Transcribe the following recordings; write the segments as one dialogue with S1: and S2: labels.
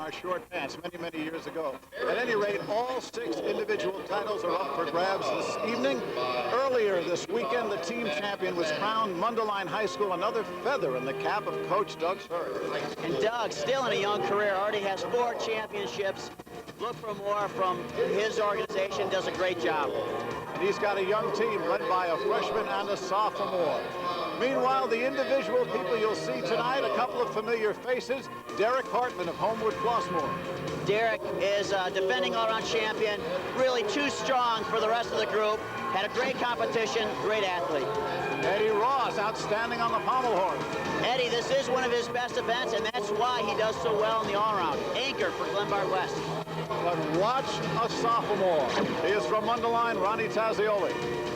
S1: our short pants many years ago. At any rate, all 6 individual titles are up for grabs this evening. Earlier this weekend, the team champion was crowned Mundelein High School, another feather in the cap of Coach Doug Hurt.
S2: And Doug, still in a young career, already has 4 championships. Look for more from his organization, does a great job.
S1: And he's got a young team led by a freshman and a sophomore. Meanwhile, the individual people you'll see tonight, a couple of familiar faces. Derrick Hartman of Homewood Flossmoor.
S2: Derrick is defending all-around champion, really too strong for the rest of the group. Had a great competition, great athlete.
S1: Eddie Ross, outstanding on the pommel horse.
S2: Eddie, this is one of his best events, and that's why he does so well in the all-around. Anchor for Glenbard West.
S1: But watch a sophomore. He is from Mundelein, Ronny Tezi.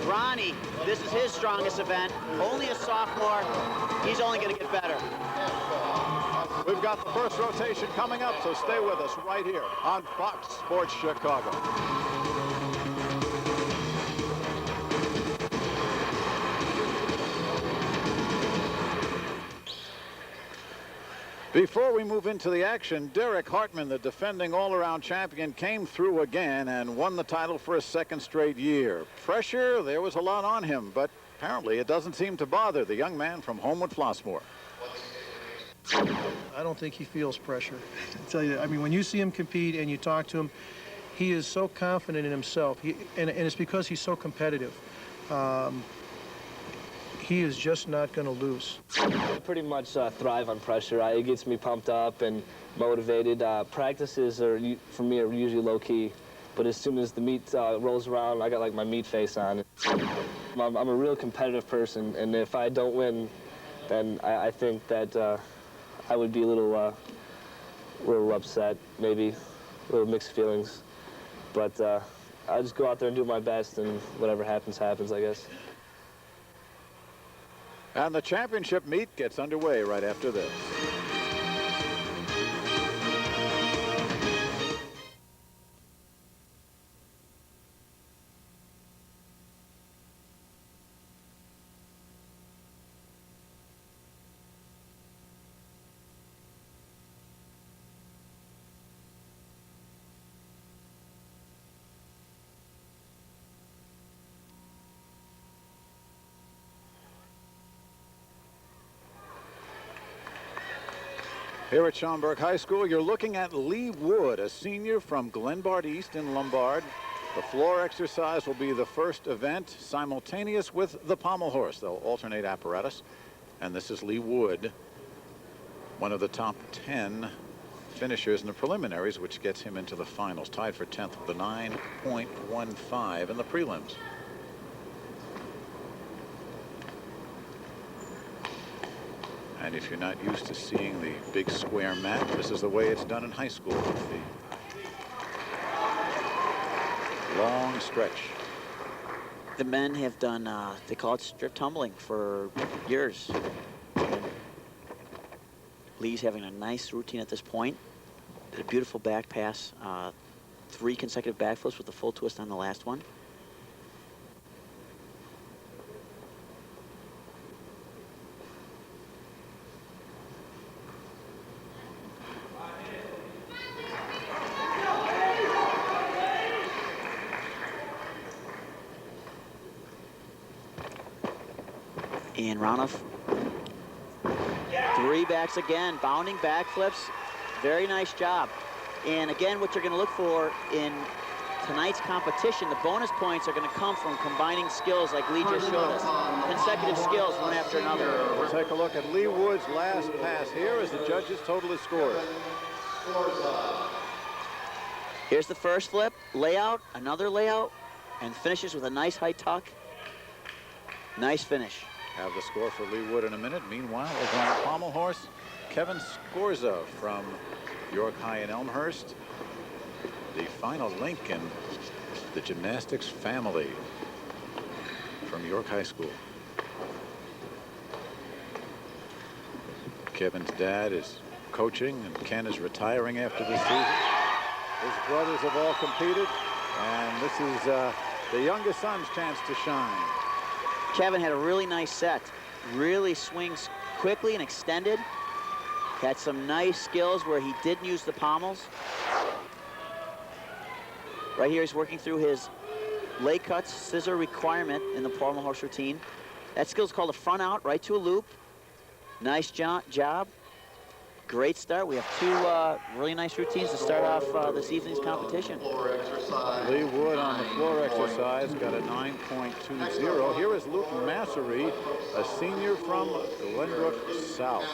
S2: Ronny, this is his strongest event. Only a sophomore. He's only going to get better.
S1: We've got the first rotation coming up, so stay with us right here on Fox Sports Chicago. Before we move into the action, Derrick Hartman, the defending all-around champion, came through again and won the title for a 2nd straight year. Pressure, there was a lot on him, but apparently it doesn't seem to bother the young man from Homewood Flossmoor.
S3: I don't think he feels pressure. I tell you, I mean, when you see him compete and you talk to him, he is so confident in himself, and it's because he's so competitive. He is just not going to lose.
S4: I pretty much thrive on pressure. It gets me pumped up and motivated. Practices are, for me, are usually low-key, but as soon as the meet rolls around, I got like my meat face on. I'm a real competitive person, and if I don't win, then I think that I would be a little upset, maybe a little mixed feelings. But I just go out there and do my best, and whatever happens, happens, I guess.
S1: And the championship meet gets underway right after this. Here at Schaumburg High School, you're looking at Lee Wood, a senior from Glenbard East in Lombard. The floor exercise will be the first event simultaneous with the pommel horse. They'll alternate apparatus. And this is Lee Wood, one of the top 10 finishers in the preliminaries, which gets him into the finals, tied for 10th with a 9.15 in the prelims. And if you're not used to seeing the big square mat, this is the way it's done in high school. With the long stretch.
S2: The men have done, they call it strip tumbling for years. Lee's having a nice routine at this point. Did a beautiful back pass, 3 consecutive backflips with a full twist on the last one. And Ronoff, 3 backs again, bounding backflips. Very nice job. And again, what you're going to look for in tonight's competition, the bonus points are going to come from combining skills like Lee just showed us. Consecutive skills, one after another.
S1: We'll take a look at Lee Wood's last pass here as the judges total his scores.
S2: Here's the first flip, layout, another layout, and finishes with a nice high tuck. Nice finish.
S1: Have the score for Lee Wood in a minute. Meanwhile, over on the pommel horse, Kevin Scorza from York High in Elmhurst. The final link in the gymnastics family from York High School. Kevin's dad is coaching and Ken is retiring after this season. His brothers have all competed, and this is the youngest son's chance to shine.
S2: Kevin had a really nice set. Really swings quickly and extended. Had some nice skills where he didn't use the pommels. Right here, he's working through his leg cuts, scissor requirement in the pommel horse routine. That skill's called a front out, right to a loop. Nice job. Great start. We have two really nice routines to start off this evening's competition.
S1: Lee Wood on the floor exercise got a 9.20. Here is Luke Massery, a senior from Glenbrook South.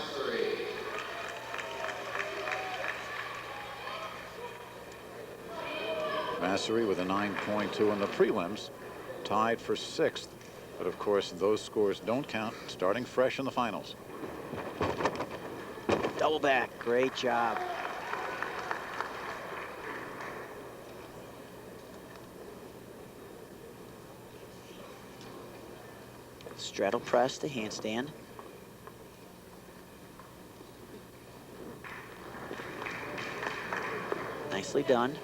S1: Massery with a 9.2 in the prelims, tied for 6th. But of course, those scores don't count, starting fresh in the finals.
S2: Double back, great job. Straddle press to handstand. Nicely done.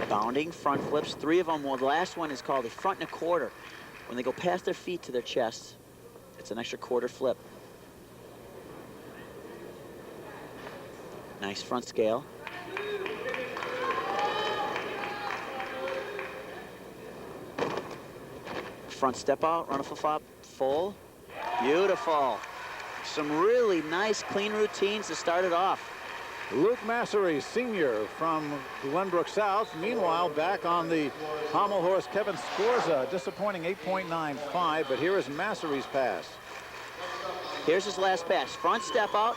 S2: Bounding front flips, 3 of them. Well, the last one is called a front and a quarter. When they go past their feet to their chest, it's an extra quarter flip. Nice front scale. Front step out, run a flip-flop, full. Beautiful. Some really nice, clean routines to start it off.
S1: Luke Massery, senior from Glenbrook South. Meanwhile, back on the pommel horse, Kevin Scorza, disappointing 8.95, but here is Massery's pass.
S2: Here's his last pass. Front step out,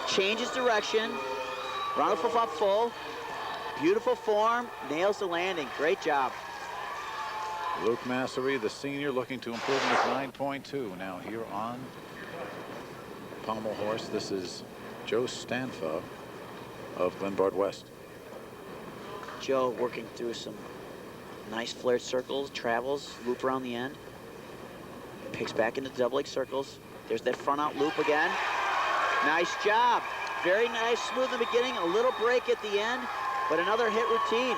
S2: changes direction, round of flip-flop full. Beautiful form, nails the landing. Great job.
S1: Luke Massery, the senior, looking to improve in his 9.2. Now here on pommel horse, this is Joe Stamfa of Glenbard West.
S2: Joe working through some nice flared circles, travels, loop around the end. Picks back into double leg circles. There's that front out loop again. Nice job. Very nice, smooth in the beginning, a little break at the end, but another hit routine.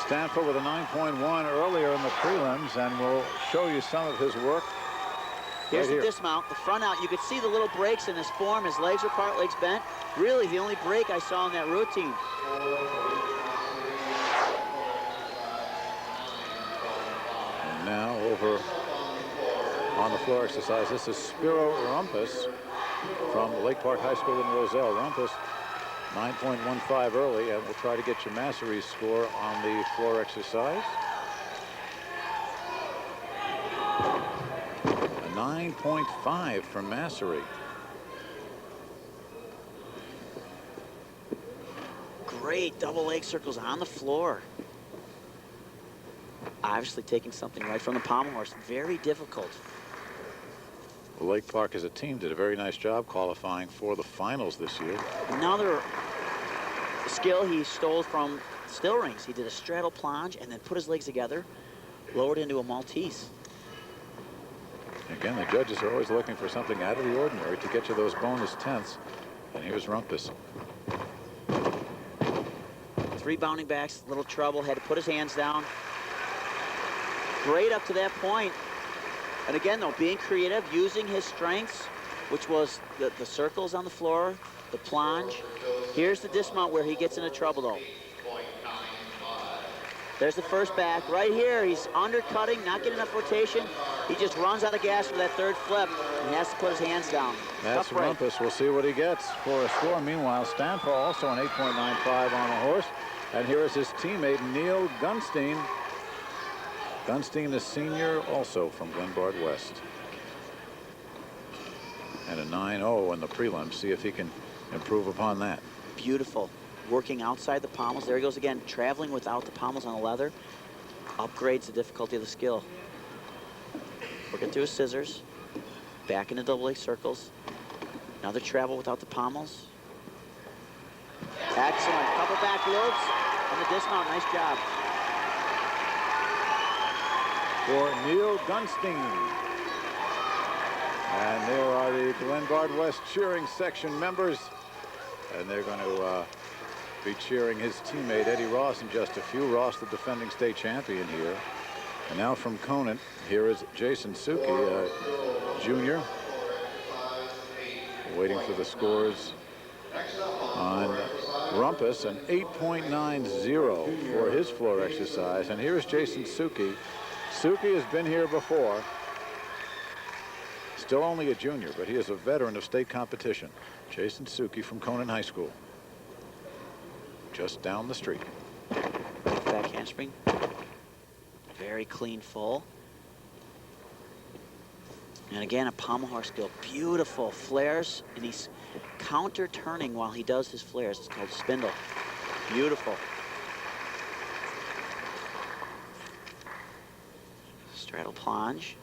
S1: Stamfa with a 9.1 earlier in the prelims, and we'll show you some of his work.
S2: Here's
S1: right
S2: the dismount, the front out. You could see the little breaks in his form. His legs are apart, legs bent. Really the only break I saw in that routine.
S1: And now over on the floor exercise, this is Spiro Rumpus from Lake Park High School in Roselle. Rumpus, 9.15 early, and we'll try to get your Massery's score on the floor exercise. 9.5 for Massery.
S2: Great double leg circles on the floor. Obviously taking something right from the pommel horse. Very difficult.
S1: Lake Park as a team did a very nice job qualifying for the finals this year.
S2: Another skill he stole from still rings. He did a straddle plunge and then put his legs together, lowered into a Maltese.
S1: Again, the judges are always looking for something out of the ordinary to get you those bonus tenths. And here's Rumpus.
S2: 3 bounding backs, little trouble, had to put his hands down. Great up to that point. And again, though, being creative, using his strengths, which was the circles on the floor, the plunge. Here's the dismount where he gets into trouble, though. There's the first back. Right here, he's undercutting, not getting enough rotation. He just runs out of gas for that third flip. He has to put his hands down.
S1: That's Rumpus. We'll see what he gets for a score. Meanwhile, Stamfa also an 8.95 on the horse. And here is his teammate, Neil Gunstein. Gunstein, the senior, also from Glenbard West. And a 9.0 in the prelims. See if he can improve upon that.
S2: Beautiful. Working outside the pommels. There he goes again, traveling without the pommels on the leather. Upgrades the difficulty of the skill. Working through his scissors. Back into double leg circles. Another travel without the pommels. Excellent. Couple back loops on the dismount. Nice job.
S1: For Neil Gunstein. And there are the Glenbard West cheering section members. And they're going to be cheering his teammate Eddie Ross in just a few. Ross, the defending state champion here. And now from Conant, here is Jason Sookie, junior, waiting for the scores on Rumpus, an 8.90 for his floor exercise. And here's Jason Sookie. Sookie has been here before. Still only a junior, but he is a veteran of state competition. Jason Sookie from Conant High School. Just down the street.
S2: Back handspring. Very clean full. And again, a pommel horse skill. Beautiful flares, and he's counter turning while he does his flares. It's called spindle. Beautiful. Straddle plunge.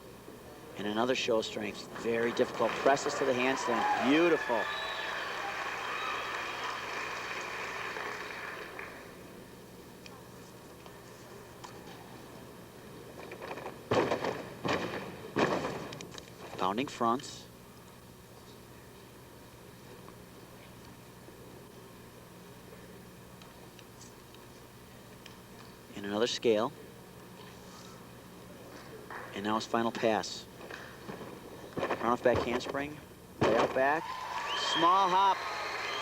S2: And another show strength. Very difficult. Presses to the handstand. Beautiful. Bounding fronts. And another scale. And now his final pass. Run off back handspring. Lay out back. Small hop.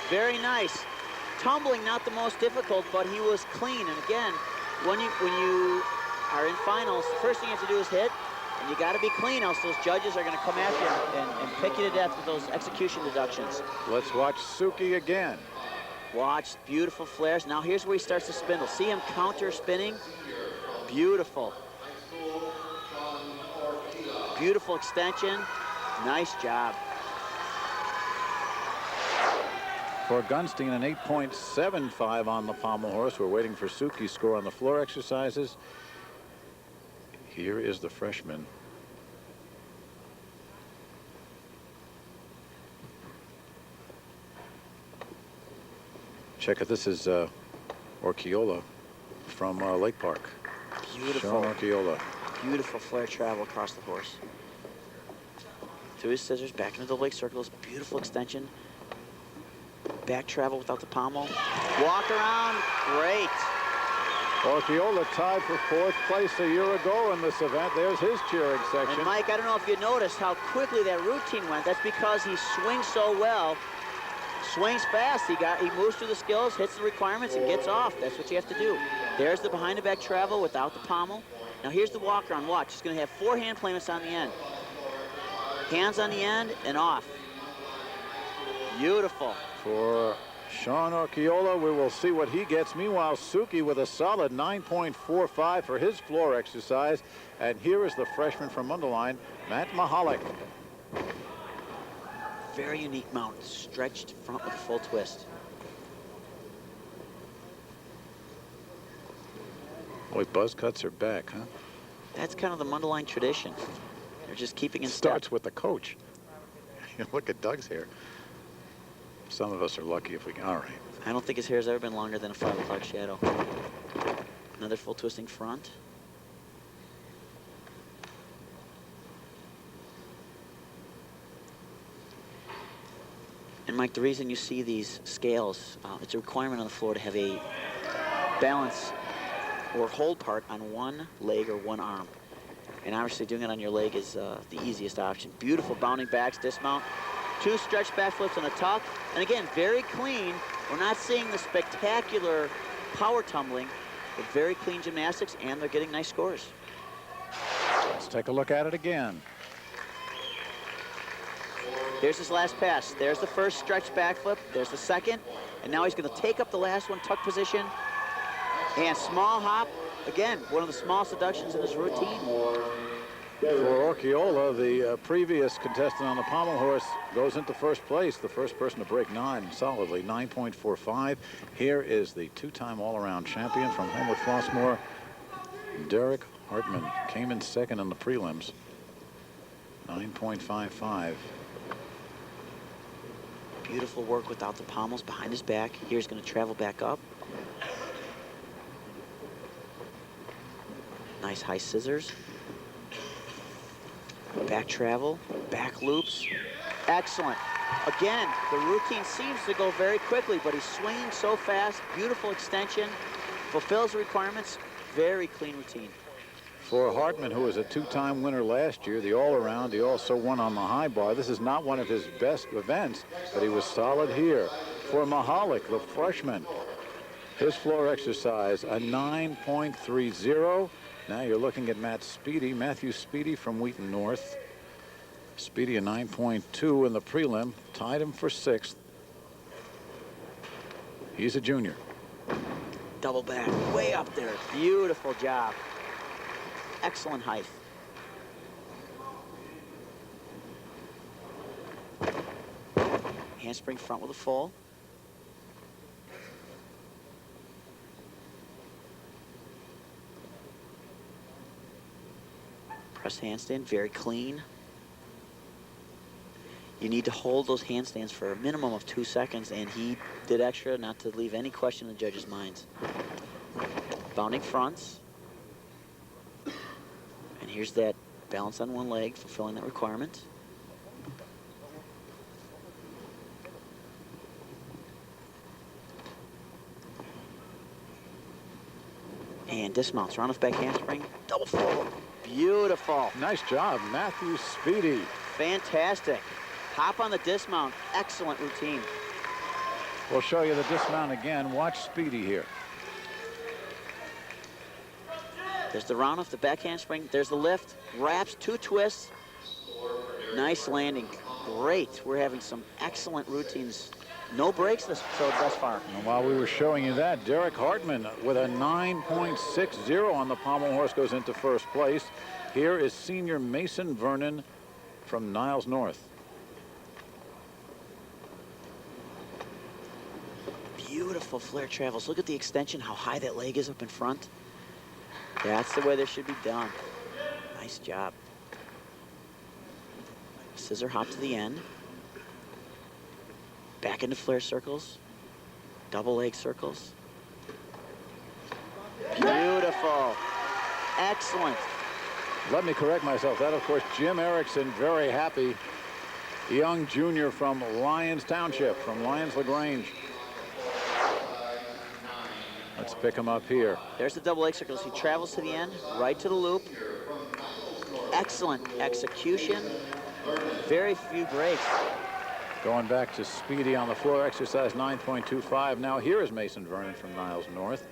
S2: Very nice. Tumbling, not the most difficult, but he was clean. And again, when you are in finals, the first thing you have to do is hit. And you got to be clean, else those judges are going to come after you and pick you to death with those execution deductions.
S1: Let's watch Sookie again.
S2: Watch, beautiful flares. Now here's where he starts to spindle. See him counter spinning? Beautiful. Beautiful extension. Nice job.
S1: For Gunstein, an 8.75 on the pommel horse. We're waiting for Sookie's score on the floor exercises. Here is the freshman. Check it. This is Orchiola from Lake Park.
S2: Beautiful.
S1: Sean Orchiola.
S2: Beautiful flare travel across the horse. To his scissors, back into the leg circles. Beautiful extension. Back travel without the pommel. Walk around. Great.
S1: Orchiola tied for 4th place a year ago in this event. There's his cheering section.
S2: And Mike, I don't know if you noticed how quickly that routine went. That's because he swings so well. Swings fast. He moves through the skills, hits the requirements, and gets off. That's what you have to do. There's the behind the back travel without the pommel. Now here's the walk around. Watch. He's going to have 4 hand placements on the end. Hands on the end and off. Beautiful.
S1: For Sean Orchiola, we will see what he gets. Meanwhile, Sookie with a solid 9.45 for his floor exercise. And here is the freshman from Mundelein, Matt Mahalik.
S2: Very unique mount. Stretched front with a full twist.
S1: Boy, buzz cuts are back, huh?
S2: That's kind of the Mundelein tradition. They're just keeping in
S1: Starts
S2: step.
S1: with the coach. Look at Doug's hair. Some of us are lucky if we can. All right.
S2: I don't think his hair's ever been longer than a 5 o'clock shadow. Another full twisting front. And Mike, the reason you see these scales, it's a requirement on the floor to have a balance or hold part on one leg or one arm. And obviously doing it on your leg is the easiest option. Beautiful bounding backs, dismount. 2 stretch back flips and a tuck. And again, very clean. We're not seeing the spectacular power tumbling, but very clean gymnastics, and they're getting nice scores.
S1: Let's take a look at it again.
S2: Here's his last pass. There's the first stretch back flip. There's the second. And now he's going to take up the last one, tuck position. And small hop. Again, one of the smallest deductions in his routine.
S1: For Orchiola, the previous contestant on the pommel horse goes into first place. The first person to break 9 solidly, 9.45. Here is the 2-time all-around champion from Homewood Flossmoor, Derrick Hartman. Came in second in the prelims, 9.55.
S2: Beautiful work without the pommels behind his back. Here's going to travel back up. Nice high scissors. Back travel, back loops. Excellent. Again, the routine seems to go very quickly, but he's swinging so fast. Beautiful extension. Fulfills the requirements. Very clean routine.
S1: For Hartman, who was a two-time winner last year, the all-around, he also won on the high bar. This is not one of his best events, but he was solid here. For Mahalik, the freshman, his floor exercise, a 9.30. Now you're looking at Matthew Speedy from Wheaton North. Speedy a 9.2 in the prelim, tied him for 6th. He's a junior.
S2: Double back, way up there. Beautiful job. Excellent height. Handspring front with a full. Press handstand, very clean. You need to hold those handstands for a minimum of 2 seconds, and he did extra not to leave any question in the judges' minds. Bounding fronts. And here's that balance on one leg, fulfilling that requirement. And dismounts, round off back handspring, double forward. Beautiful.
S1: Nice job, Matthew Speedy.
S2: Fantastic. Hop on the dismount, excellent routine.
S1: We'll show you the dismount again. Watch Speedy here.
S2: There's the round off the back handspring. There's the lift. Wraps, 2 twists. Nice landing. Great. We're having some excellent routines. No breaks thus far.
S1: And while we were showing you that, Derrick Hartman with a 9.60 on the pommel horse goes into first place. Here is senior Mason Vernon from Niles North.
S2: Beautiful flare travels. Look at the extension, how high that leg is up in front. That's the way this should be done. Nice job. Scissor hop to the end. Back into flare circles. Double leg circles. Beautiful. Excellent.
S1: Let me correct myself. That, of course, Jim Erickson, very happy. Young junior from Lyons Township, from Lyons LaGrange. Let's pick him up here.
S2: There's the double leg circles. He travels to the end, right to the loop. Excellent execution. Very few breaks.
S1: Going back to Speedy on the floor, exercise 9.25. Now here is Mason Vernon from Niles North.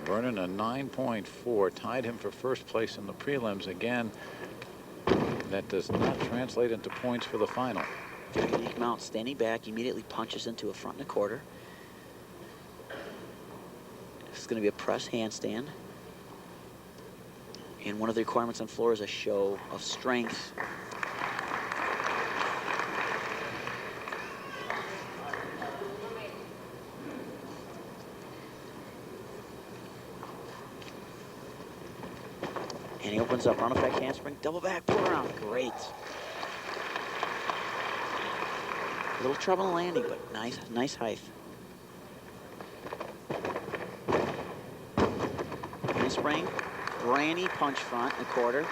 S1: Vernon a 9.4, tied him for first place in the prelims. Again, that does not translate into points for the final.
S2: Very unique mount, standing back, immediately punches into a front and a quarter. This is going to be a press handstand. And one of the requirements on floor is a show of strength. And he opens up, round off back handspring, double back, pull around, great. A little trouble in landing, but nice height. Handspring, granny punch front and a quarter.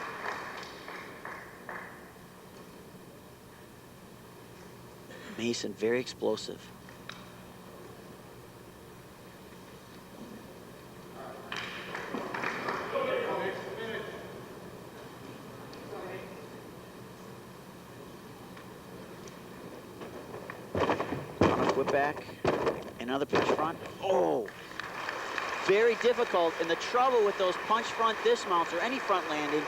S2: Mason, very explosive. Whip back, another punch front. Oh, very difficult. And the trouble with those punch front dismounts or any front landing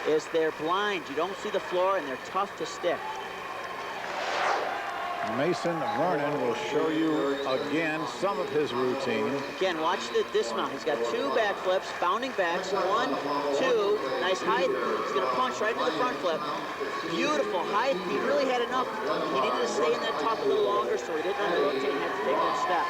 S2: is they're blind. You don't see the floor and they're tough to stick.
S1: Mason Vernon will show you again some of his routine.
S2: Again, watch the dismount. He's got 2 back flips, bounding backs, 1, 2, nice height. He's gonna punch right into the front flip. Beautiful height. He really had enough. He needed to stay in that top a little longer, so he didn't under-rotate and had to take one step.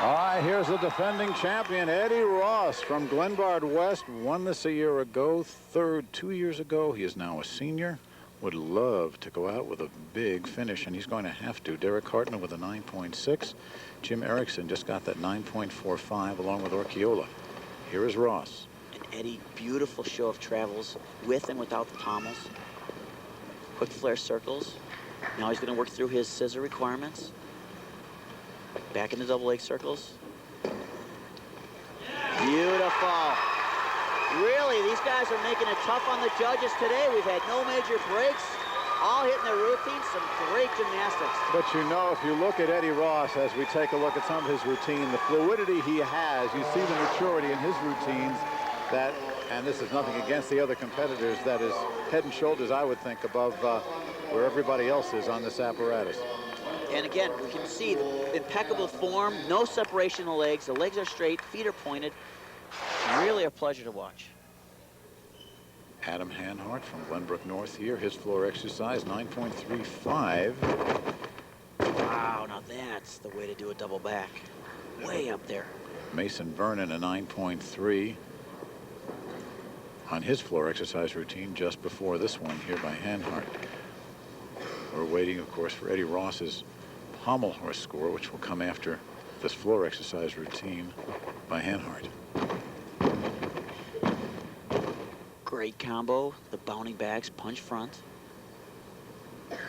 S1: All right, here's the defending champion, Eddie Ross from Glenbard West. Won this a year ago, 3rd 2 years ago. He is now a senior. Would love to go out with a big finish, and he's going to have to. Derrick Hartman with a 9.6. Jim Erickson just got that 9.45 along with Orchiola. Here is Ross.
S2: And Eddie, beautiful show of travels with and without the pommels. Quick flare circles. Now he's going to work through his scissor requirements. Back into double leg circles. Beautiful. Really, these guys are making it tough on the judges today. We've had no major breaks, all hitting their routines, some great gymnastics.
S1: But you know, if you look at Eddie Ross, as we take a look at some of his routine, the fluidity he has, you see the maturity in his routines that, and this is nothing against the other competitors, that is head and shoulders, I would think, above where everybody else is on this apparatus.
S2: And again, we can see the impeccable form, no separation in the legs. The legs are straight, feet are pointed. Really a pleasure to watch.
S1: Adam Hanhart from Glenbrook North here. His floor exercise, 9.35.
S2: Wow, now that's the way to do a double back. Way up there.
S1: Mason Vernon, a 9.3 on his floor exercise routine just before this one here by Hanhart. We're waiting, of course, for Eddie Ross's pommel horse score, which will come after this floor exercise routine by Hanhart.
S2: Great combo, the bounding backs, punch front.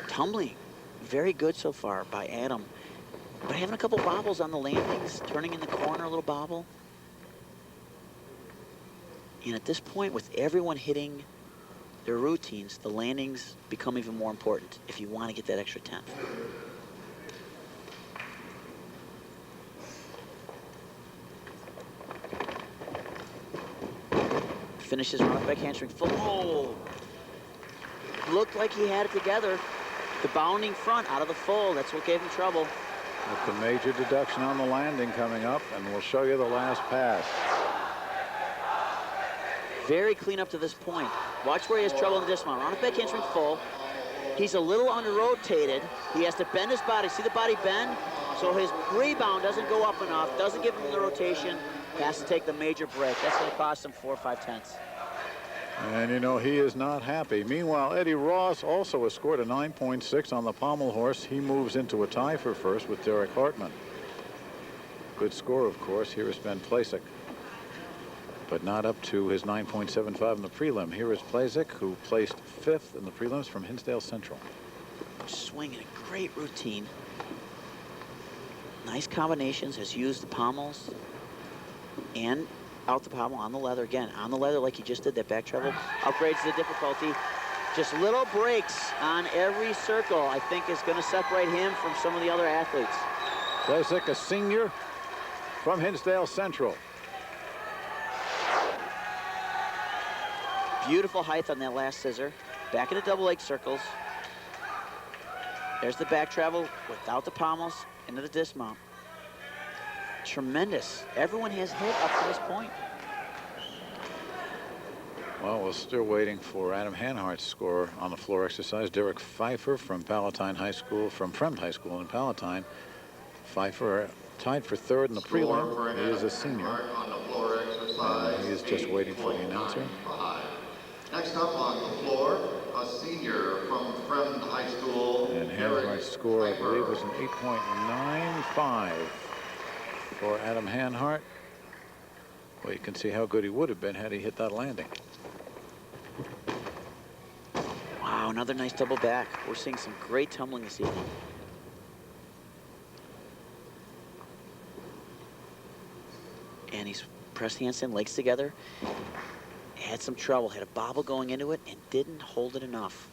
S2: Tumbling, very good so far by Adam. But having a couple bobbles on the landings, turning in the corner, a little bobble. And at this point, with everyone hitting their routines, the landings become even more important if you want to get that extra 10th. Finishes run back hamstring full. Oh! Looked like he had it together. The bounding front out of the full. That's what gave him trouble.
S1: With the major deduction on the landing coming up, and we'll show you the last pass.
S2: Very clean up to this point. Watch where he has trouble in the dismount. Run back hamstring full. He's a little under-rotated. He has to bend his body. See the body bend? So his rebound doesn't go up enough, doesn't give him the rotation. He has to take the major break. That's going to cost him 4 or 5 tenths.
S1: And you know, he is not happy. Meanwhile, Eddie Ross also has scored a 9.6 on the pommel horse. He moves into a tie for first with Derrick Hartman. Good score, of course. Here is Ben Plasek, but not up to his 9.75 in the prelim. Here is Plasek, who placed 5th in the prelims from Hinsdale Central.
S2: Swinging a great routine. Nice combinations, has used the pommels and out the pommel on the leather. Again, on the leather like he just did, that back treble upgrades the difficulty. Just little breaks on every circle, I think, is going to separate him from some of the other athletes.
S1: Plasek, a senior from Hinsdale Central.
S2: Beautiful height on that last scissor. Back into double leg circles. There's the back travel without the pommels into the dismount. Tremendous. Everyone has hit up to this point.
S1: Well, we're still waiting for Adam Hanhart's score on the floor exercise. Derek Pfeiffer from Palatine High School, from Fremd High School in Palatine. Pfeiffer tied for 3rd in the prelim. He is a senior. And he is just waiting for the announcer.
S5: Next up on the floor, a senior from Fremd High School.
S1: And Hanhart's score, I believe, was an 8.95 for Adam Hanhart. Well, you can see how good he would have been had he hit that landing.
S2: Wow, another nice double back. We're seeing some great tumbling this evening. And he's pressed handstand, legs together. Had some trouble, had a bobble going into it, and didn't hold it enough.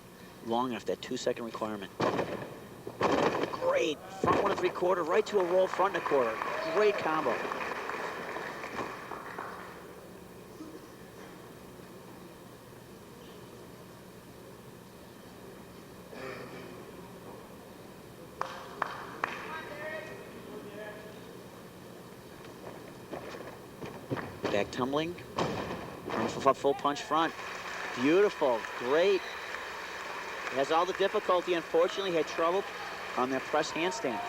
S2: Long enough, that 2-second requirement. Great, front 1 3/4, right to a roll, front 1/4. Great combo. Back tumbling. Full punch front. Beautiful, great. Has all the difficulty. Unfortunately, had trouble on that press handstand.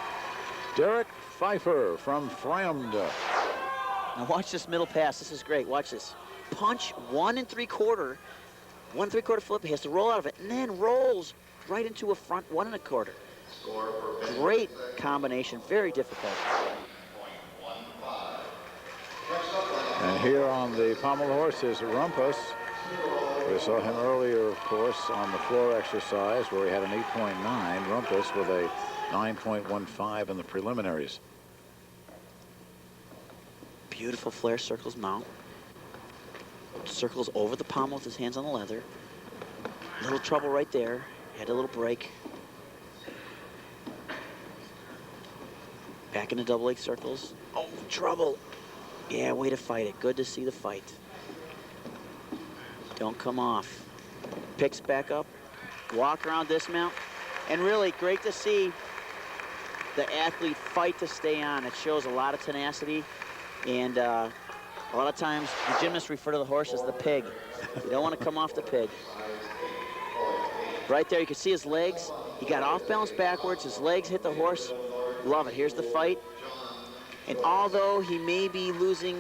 S1: Derek Pfeiffer from Fremd.
S2: Now watch this middle pass. This is great. Watch this. Punch 1 3/4. 1 3/4 flip. He has to roll out of it, and then rolls right into a front 1 1/4. Great combination. Very difficult.
S1: And here on the pommel horse is Rumpus. We saw him earlier, of course, on the floor exercise where he had an 8.9. Rumpus with a 9.15 in the preliminaries.
S2: Beautiful flare circles mount. Circles over the pommel with his hands on the leather. Little trouble right there. Had a little break. Back into double leg circles. Oh, trouble. Yeah, way to fight it. Good to see the fight. Don't come off. Picks back up. Walk around dismount. And really great to see the athlete fight to stay on. It shows a lot of tenacity. And a lot of times the gymnasts refer to the horse as the pig. You don't want to come off the pig. Right there, you can see his legs. He got off balance backwards. His legs hit the horse. Love it. Here's the fight. And although he may be losing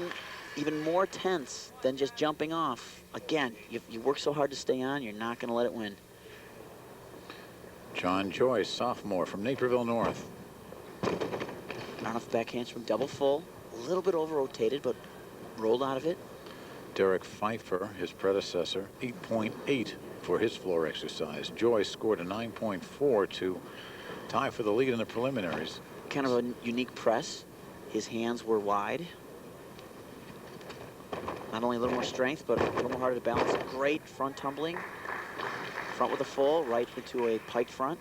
S2: even more tense than just jumping off, again, you work so hard to stay on, you're not going to let it win.
S1: John Joyce, sophomore from Naperville North.
S2: Run off back handspring, double full. A little bit over-rotated, but rolled out of it.
S1: Derrick Pfeiffer, his predecessor, 8.8 for his floor exercise. Joyce scored a 9.4 to tie for the lead in the preliminaries.
S2: Kind of a unique press. His hands were wide. Not only a little more strength, but a little more harder to balance. Great front tumbling. Front with a full, right into a pike front.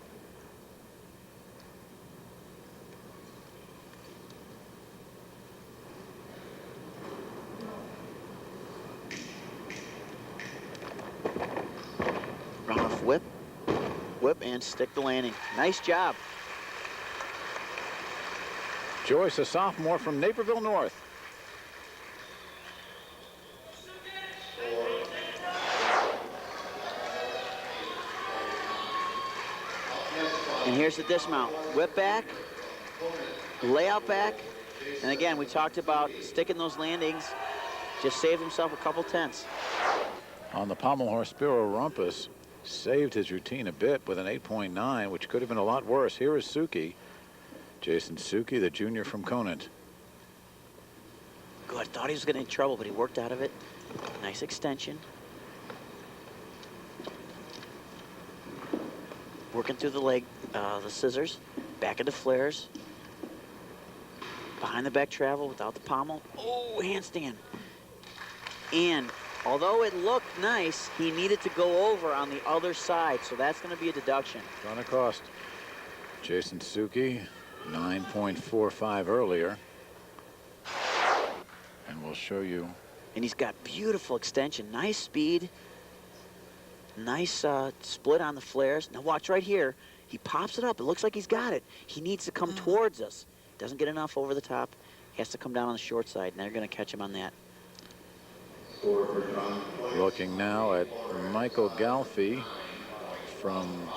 S2: Run off whip. Whip and stick the landing. Nice job.
S1: Joyce, a sophomore from Naperville North.
S2: And here's the dismount. Whip back, layout back. And again, we talked about sticking those landings. Just saved himself a couple tenths.
S1: On the pommel horse, Spiro Rumpus saved his routine a bit with an 8.9, which could have been a lot worse. Here is Sookie. Jason Sookie, the junior from Conant.
S2: Good, thought he was getting in trouble, but he worked out of it. Nice extension. Working through the leg, the scissors, back into flares. Behind the back travel without the pommel. Oh, handstand. And although it looked nice, he needed to go over on the other side, so that's going to be a deduction.
S1: Gonna cost Jason Sookie 9.45 earlier. And we'll show you.
S2: And he's got beautiful extension, nice speed, nice split on the flares. Now watch right here. He pops it up. It looks like he's got it. He needs to come towards us. Doesn't get enough over the top. He has to come down on the short side, and they're going to catch him on that.
S1: Looking now at Michael Galfi from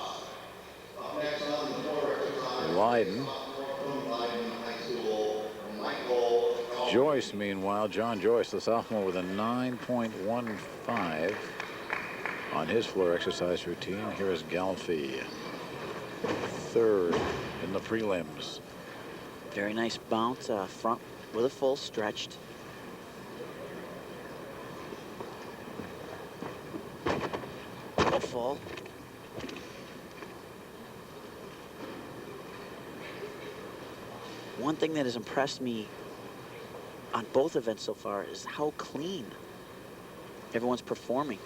S1: Leiden. Joyce, meanwhile, John Joyce, the sophomore, with a 9.15 on his floor exercise routine. Here is Galfi, third in the prelims.
S2: Very nice bounce, front with a full stretched. A full. One thing that has impressed me on both events so far is how clean everyone's performing.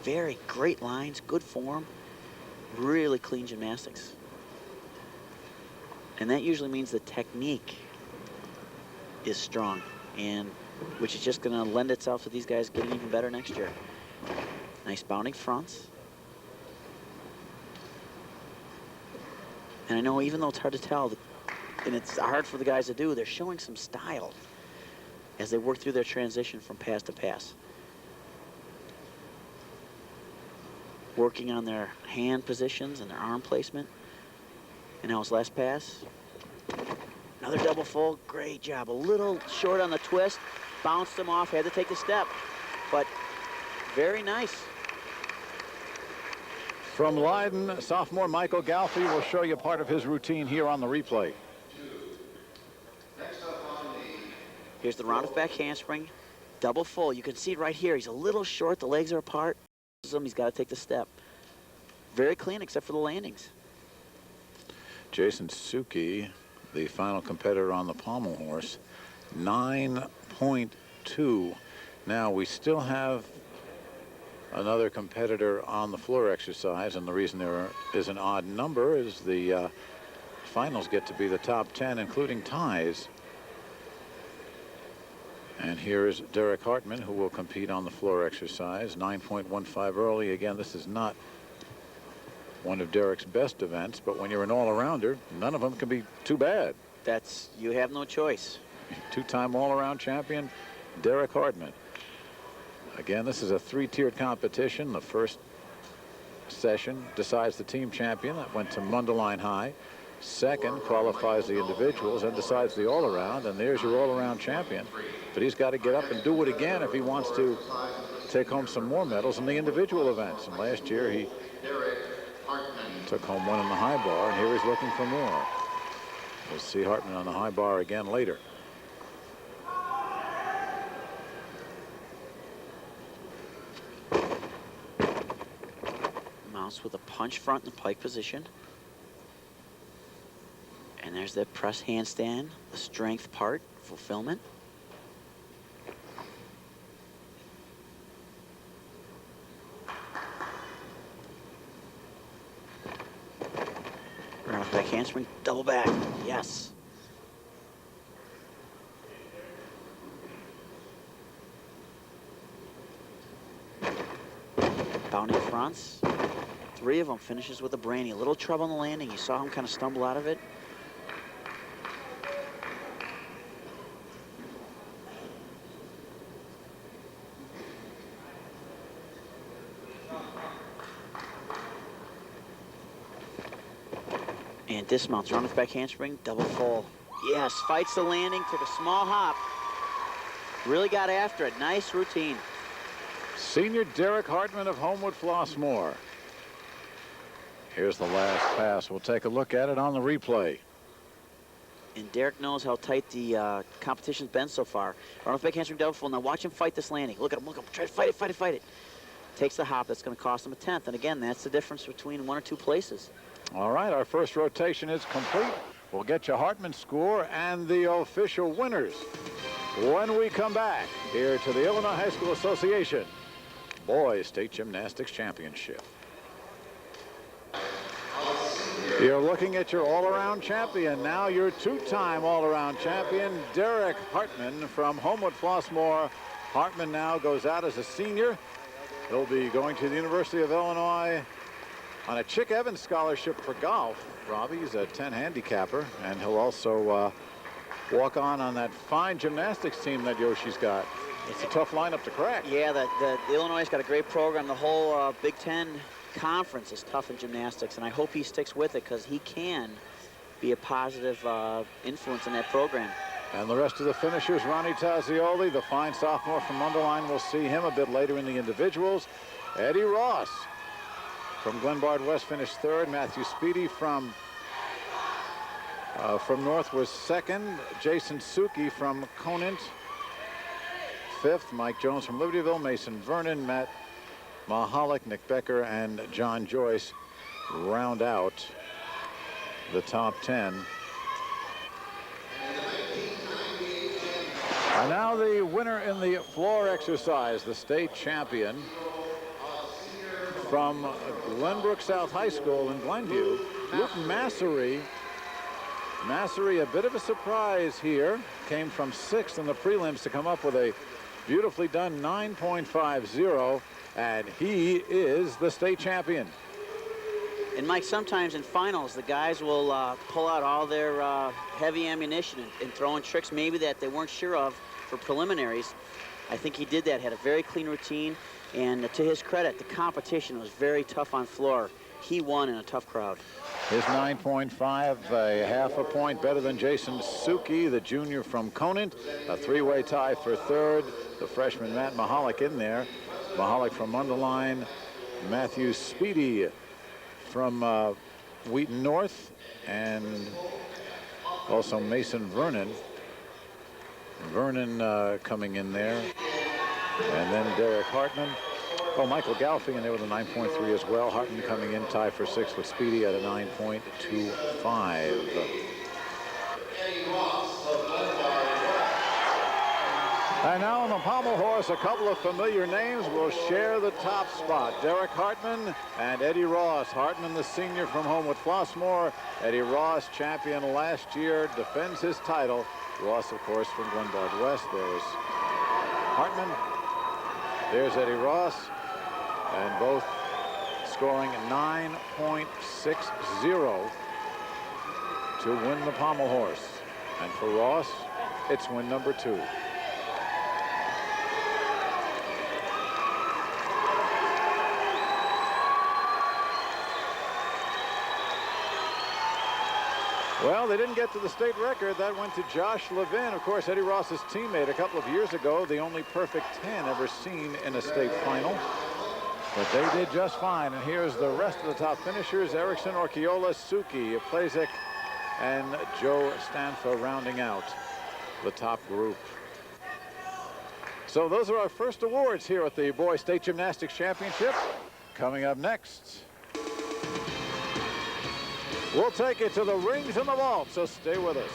S2: Very great lines, good form, really clean gymnastics. And that usually means the technique is strong, and which is just going to lend itself to these guys getting even better next year. Nice bounding fronts. And I know even though it's hard to tell, and it's hard for the guys to do, they're showing some style as they work through their transition from pass to pass. Working on their hand positions and their arm placement. And now his last pass. Another double full, great job. A little short on the twist, bounced him off, had to take the step, but very nice.
S1: From Leiden, sophomore Michael Galfi will show you part of his routine here on the replay.
S2: Here's the round of back handspring, double full. You can see it right here. He's a little short, the legs are apart. He's got to take the step. Very clean except for the landings.
S1: Jason Sookie, the final competitor on the pommel horse, 9.2. Now we still have another competitor on the floor exercise, and the reason there is an odd number is the finals get to be the top 10, including ties. And here is Derrick Hartman, who will compete on the floor exercise. 9.15 early. Again, this is not one of Derrick's best events, but when you're an all-arounder, none of them can be too bad.
S2: You have no choice.
S1: Two-time all-around champion, Derrick Hartman. Again, this is a three-tiered competition. The first session decides the team champion. That went to Mundelein High. Second qualifies the individuals and decides the all-around, and there's your all-around champion. But he's got to get up and do it again if he wants to take home some more medals in the individual events. And last year he took home one in the high bar, and here he's looking for more. We'll see Hartman on the high bar again later.
S2: Mounts with a punch front in the pike position. And there's the press handstand, the strength part, fulfillment. Back handspring, double back, yes. Bounding fronts, 3 of them finishes with a brainy. A little trouble on the landing. You saw him kind of stumble out of it. And dismounts, run with back handspring, double full. Yes, fights the landing, took a small hop. Really got after it, nice routine.
S1: Senior Derrick Hartman of Homewood Flossmoor. Here's the last pass. We'll take a look at it on the replay.
S2: And Derrick knows how tight the competition's been so far. Run with back handspring, double full. Now watch him fight this landing. Look at him, try to fight it, fight it, fight it. Takes the hop, that's gonna cost him a 10th. And again, that's the difference between 1 or 2 places.
S1: All right, our first rotation is complete. We'll get you Hartman's score and the official winners when we come back here to the Illinois High School Association Boys State Gymnastics Championship. You're looking at your all-around champion. Now your 2-time all-around champion, Derrick Hartman from Homewood Flossmoor. Hartman now goes out as a senior. He'll be going to the University of Illinois on a Chick Evans scholarship for golf. Robbie's a 10 handicapper, and he'll also walk on that fine gymnastics team that Yoshi's got. It's a tough lineup to crack.
S2: Yeah, the Illinois has got a great program. The whole Big Ten conference is tough in gymnastics, and I hope he sticks with it because he can be a positive influence in that program.
S1: And the rest of the finishers, Ronny Tezi, the fine sophomore from Mundelein, we'll see him a bit later in the individuals. Eddie Ross from Glenbard West finished 3rd. Matthew Speedy from North was 2nd. Jason Sookie from Conant 5th. Mike Jones from Libertyville. Mason Vernon, Matt Mahalik, Nick Becker, and John Joyce round out the top 10. And now the winner in the floor exercise, the state champion from Glenbrook South High School in Glenview, Luke Massery. Massery, a bit of a surprise here, came from 6th in the prelims to come up with a beautifully done 9.50, and he is the state champion.
S2: And Mike, sometimes in finals, the guys will pull out all their heavy ammunition and throw in tricks maybe that they weren't sure of for preliminaries. I think he did that, had a very clean routine, and to his credit, the competition was very tough on floor. He won in a tough crowd.
S1: His 9.5, a half a point better than Jason Sookie, the junior from Conant. A 3-way tie for 3rd. The freshman Matt Mahalik in there. Mahalik from Mundelein. Matthew Speedy from Wheaton North, and also Mason Vernon. Vernon coming in there. And then Derrick Hartman. Oh, Michael Galfing in there with a 9.3 as well. Hartman coming in, tie for 6th with Speedy at a 9.25. And now on the pommel horse, a couple of familiar names will share the top spot. Derrick Hartman and Eddie Ross. Hartman, the senior from Homewood Flossmoor. Eddie Ross, champion last year, defends his title. Ross, of course, from Glenbard West. There's Hartman. There's Eddie Ross. And both scoring 9.60 to win the pommel horse. And for Ross, it's win number 2. Well, they didn't get to the state record. That went to Josh Levin, of course, Eddie Ross's teammate a couple of years ago, the only perfect 10 ever seen in a state final. But they did just fine. And here's the rest of the top finishers: Erickson, Orchiola, Sookie, Plazek, and Joe Stamfa rounding out the top group. So those are our first awards here at the Boys State Gymnastics Championship. Coming up next, we'll take it to the rings and the vault, so stay with us.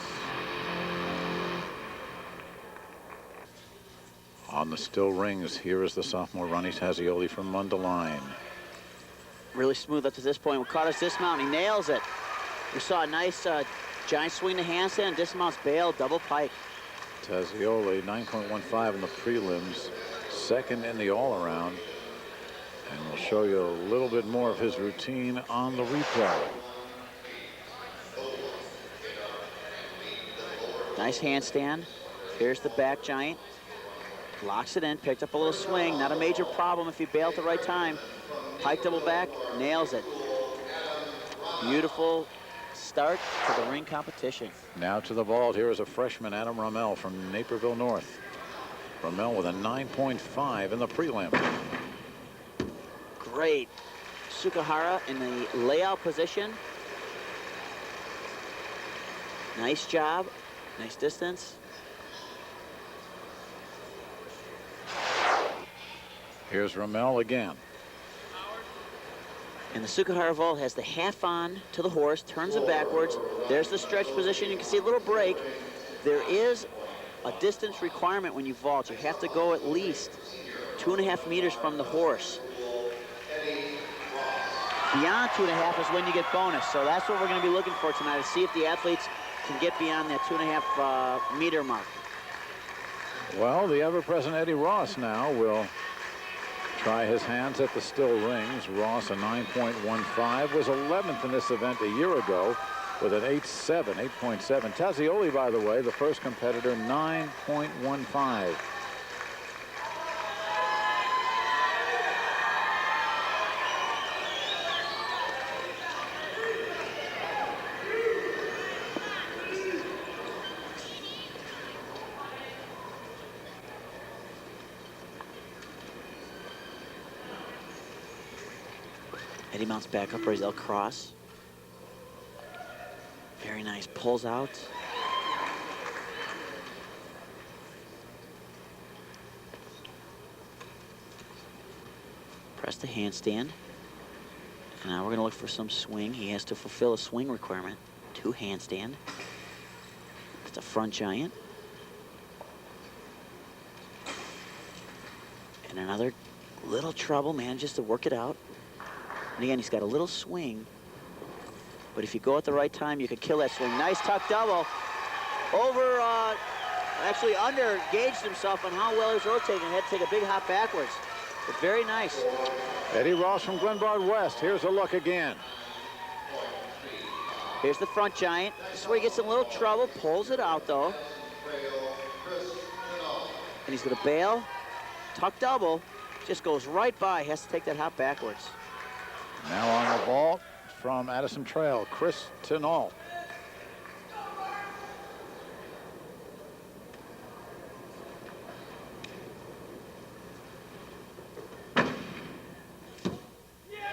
S1: On the still rings, here is the sophomore Ronny Tezi from Mundelein.
S2: Really smooth up to this point. We caught his dismount. He nails it. We saw a nice giant swing to handstand, dismounts bail, double pike.
S1: Tezi 9.15 in the prelims, second in the all-around. And we'll show you a little bit more of his routine on the replay.
S2: Nice handstand. Here's the back giant. Locks it in, picked up a little swing. Not a major problem if you bail at the right time. Pike double back, nails it. Beautiful start to the ring competition.
S1: Now to the vault. Here is a freshman, Adam Rimmel from Naperville North. Rimmel with a 9.5 in the prelim.
S2: Great. Sukahara in the layout position. Nice job. Nice distance.
S1: Here's Rimmel again.
S2: And the Sukahara vault has the half on to the horse, turns it backwards. There's the stretch position. You can see a little break. There is a distance requirement when you vault. You have to go at least 2.5 meters from the horse. Beyond 2.5 is when you get bonus. So that's what we're going to be looking for tonight, to see if the athletes can get beyond that 2.5 meter mark.
S1: Well, the ever-present Eddie Ross now will try his hands at the still rings. Ross, a 9.15, was 11th in this event a year ago with an 8.7. Tezi, by the way, the first competitor, 9.15.
S2: Eddie mounts back up, Brazil cross. Very nice, pulls out. Press the handstand. And now we're gonna look for some swing. He has to fulfill a swing requirement. 2 handstand. It's a front giant. And another little trouble, manages to work it out. And again, he's got a little swing, but if you go at the right time, you can kill that swing. Nice tuck double. Over, actually under-gauged himself on how well he was rotating. Had to take a big hop backwards, but very nice.
S1: Eddie Ross from Glenbard West. Here's a look again.
S2: Here's the front giant. This is where he gets in a little trouble, pulls it out though. And he's gonna bail, tuck double, just goes right by, has to take that hop backwards.
S1: Now on the vault from Addison Trail, Chris Tinall.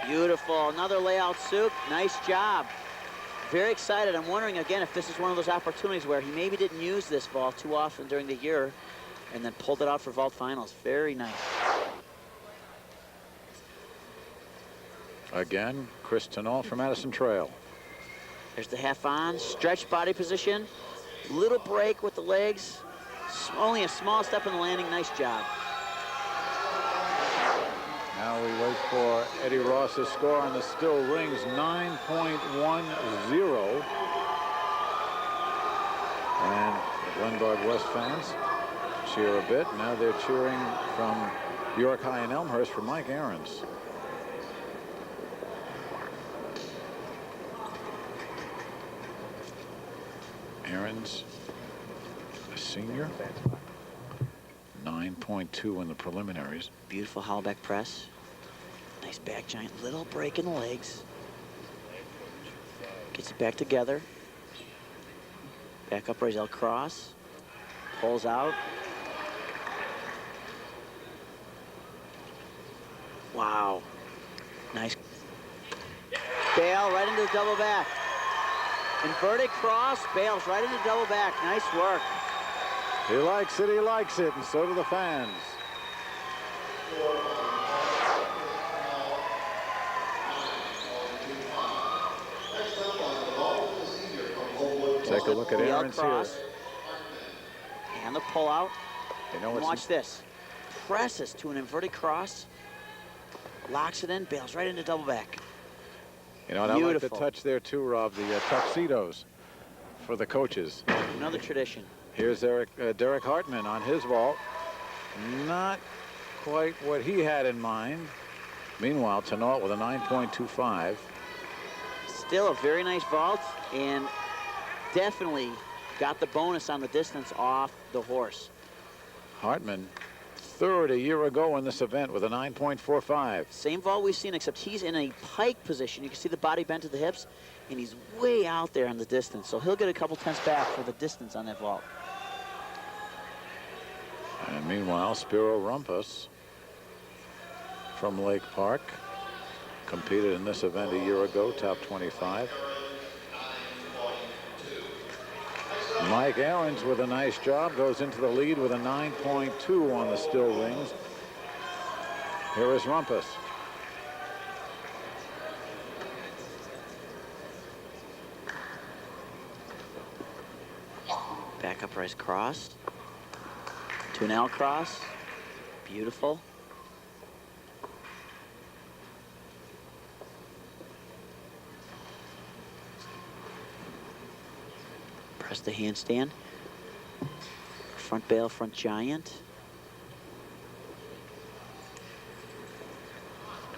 S2: Beautiful, another layout, Sook. Nice job. Very excited. I'm wondering again if this is one of those opportunities where he maybe didn't use this vault too often during the year and then pulled it out for vault finals. Very nice.
S1: Again, Chris Tinall from Addison Trail.
S2: There's the half on, stretch body position, little break with the legs, Only a small step in the landing. Nice job.
S1: Now we wait for Eddie Ross's score on the still rings, 9.10. And the Glenbard West fans cheer a bit. Now they're cheering from York High and Elmhurst for Mike Ahrens. Ahrens, a senior, 9.2 in the preliminaries.
S2: Beautiful hollow back press. Nice back giant, little break in the legs. Gets it back together. Back upright L cross. Pulls out. Wow. Nice. Bail right into the double back. Inverted cross, bails right into double back. Nice work.
S1: He likes it, and so do the fans. Take a look at Ahrens here.
S2: And the pull out.
S1: You know,
S2: watch this. Presses to an inverted cross. Locks it in, bails right into double back.
S1: You know, and I like the touch there too, Rob, the tuxedos for the coaches.
S2: Another tradition.
S1: Here's Derrick Hartman on his vault. Not quite what he had in mind. Meanwhile, Tanault with a 9.25.
S2: Still a very nice vault, and definitely got the bonus on the distance off the horse.
S1: Hartman, third a year ago in this event with a 9.45.
S2: Same vault we've seen, except he's in a pike position. You can see the body bent to the hips, and he's way out there on the distance. So he'll get a couple tenths back for the distance on that vault.
S1: And meanwhile, Spiro Rumpus from Lake Park competed in this event a year ago, top 25. Mike Ahrens with a nice job goes into the lead with a 9.2 on the still rings. Here is Rumpus.
S2: Back upright cross to an L cross. Beautiful. Press the handstand. Front bail, front giant.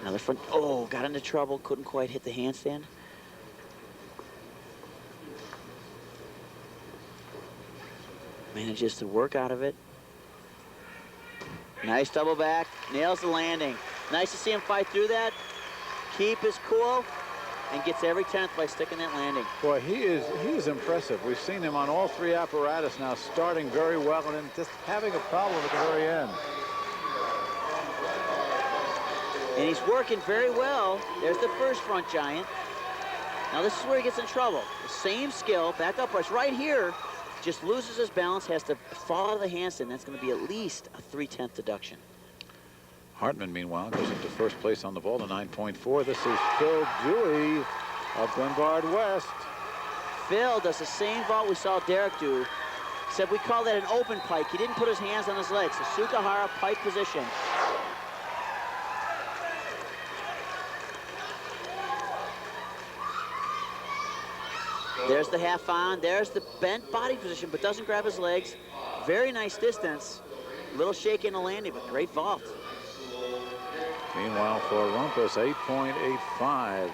S2: Another front. Oh, got into trouble. Couldn't quite hit the handstand. Manages to work out of it. Nice double back. Nails the landing. Nice to see him fight through that. Keep his cool. And gets every tenth by sticking that landing.
S1: Boy, he is impressive. We've seen him on all three apparatus now, starting very well and then just having a problem at the very end.
S2: And he's working very well. There's the first front giant. Now this is where he gets in trouble. The same skill, back upright right here, just loses his balance, has to fall out of the handstand. That's going to be at least a 3/10 deduction.
S1: Hartman, meanwhile, goes into first place on the vault, a 9.4. This is Phil Dewey of Glenbard West.
S2: Phil does the same vault we saw Derrick do, except we call that an open pike. He didn't put his hands on his legs. The Sukahara pike position. There's the half on. There's the bent body position, but doesn't grab his legs. Very nice distance. A little shaky in the landing, but great vault.
S1: Meanwhile, for Rumpus, 8.85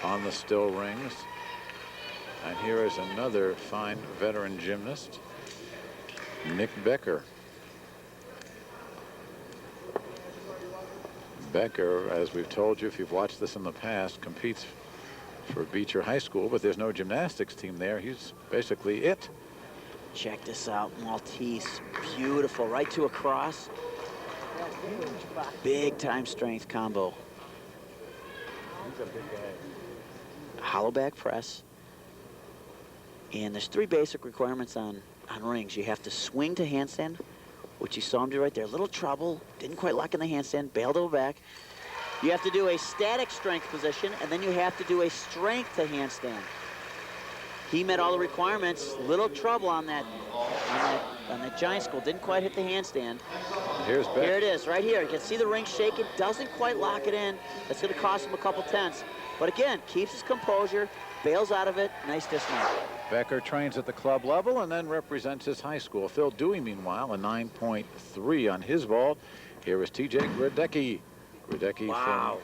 S1: on the still rings. And here is another fine veteran gymnast, Becker. Becker, as we've told you, if you've watched this in the past, competes for Beecher High School, but there's no gymnastics team there. He's basically it.
S2: Check this out, Maltese, beautiful, right to a cross. Big time strength combo.
S1: He's a big guy.
S2: Hollow back press. And there's three basic requirements on rings. You have to swing to handstand, which you saw him do right there. A little trouble, didn't quite lock in the handstand, bailed over back. You have to do a static strength position, and then you have to do a strength to handstand. He met all the requirements. Little trouble on that on the giant school. Didn't quite hit the handstand.
S1: Here's Beck.
S2: Here it is, right here. You can see the ring shaking. Doesn't quite lock it in. That's going to cost him a couple tenths. But again, keeps his composure, bails out of it. Nice dismount.
S1: Becker trains at the club level and then represents his high school. Phil Dewey, meanwhile, a 9.3 on his vault. Here is T.J. Gradecki. Gradecki
S2: Wow.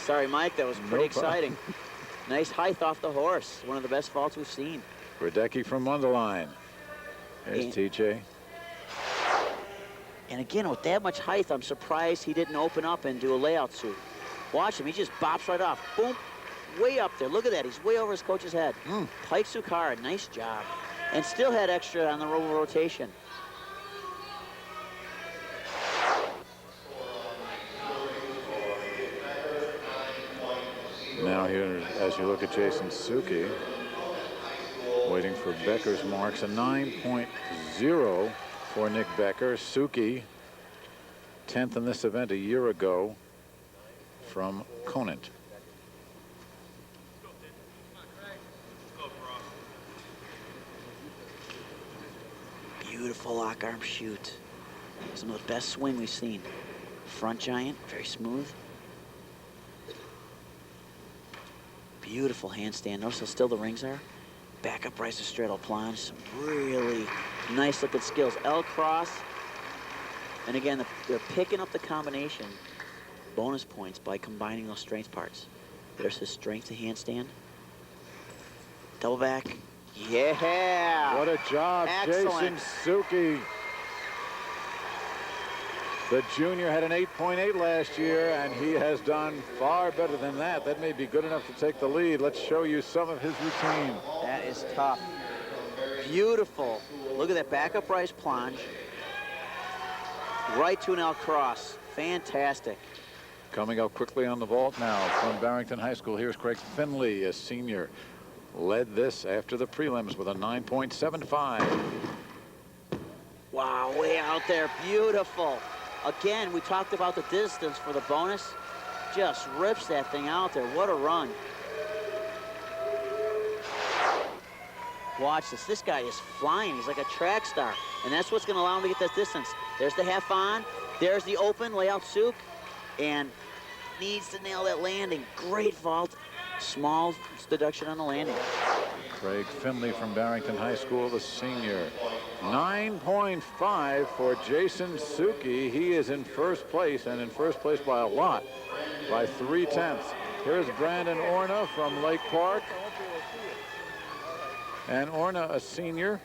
S2: Sorry, Mike, that was pretty exciting. Nice height off the horse. One of the best vaults we've seen.
S1: Gradecki from Wonderline. There's T.J.
S2: And again, with that much height, I'm surprised he didn't open up and do a layout suit. Watch him, he just bops right off. Boom, way up there. Look at that, he's way over his coach's head. Pike Sukara, nice job. And still had extra on the rotation.
S1: Now here, as you look at Jason Sookie, waiting for Becker's marks, a 9.0 for Nick Becker. Sookie, 10th in this event a year ago from Conant.
S2: Beautiful lock arm shoot. Some of the best swing we've seen. Front giant, very smooth. Beautiful handstand. Notice how still the rings are. Back up, Weiser, straddle, plunge. Some really nice looking skills. L cross. And again, they're picking up the combination bonus points by combining those strength parts. There's his strength to handstand. Double back. Yeah!
S1: What a job,
S2: Excellent.
S1: Jason Sookie. The junior had an 8.8 last year, and he has done far better than that. That may be good enough to take the lead. Let's show you some of his routine.
S2: That is tough. Beautiful. Look at that back up rise plunge. Right to an L cross. Fantastic.
S1: Coming up quickly on the vault now from Barrington High School, here's Craig Finley, a senior. Led this after the prelims with a 9.75.
S2: Wow, way out there. Beautiful. Again, we talked about the distance for the bonus. Just rips that thing out there. What a run. Watch this. This guy is flying. He's like a track star. And that's what's going to allow him to get that distance. There's the half on. There's the open layout Sook. And needs to nail that landing. Great vault. Small deduction on the landing.
S1: Craig Finley from Barrington High School, the senior. 9.5 for Jason Sookie. He is in first place, and in first place by a lot, by 3/10. Here's Brandon Orna from Lake Park. And Orna, a senior.